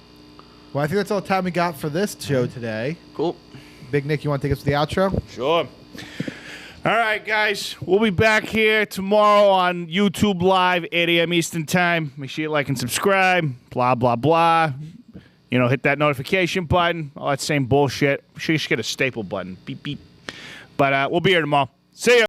B: Well, I think that's all the time we got for this show today.
A: Cool.
B: Big Nick, you want to take us to the outro?
C: Sure. All right, guys. We'll be back here tomorrow on YouTube Live, 8 a.m. Eastern Time. Make sure you like and subscribe. Blah, blah, blah. You know, hit that notification button. All that same bullshit. I'm sure you should get a staple button. Beep, beep. But we'll be here tomorrow. See ya.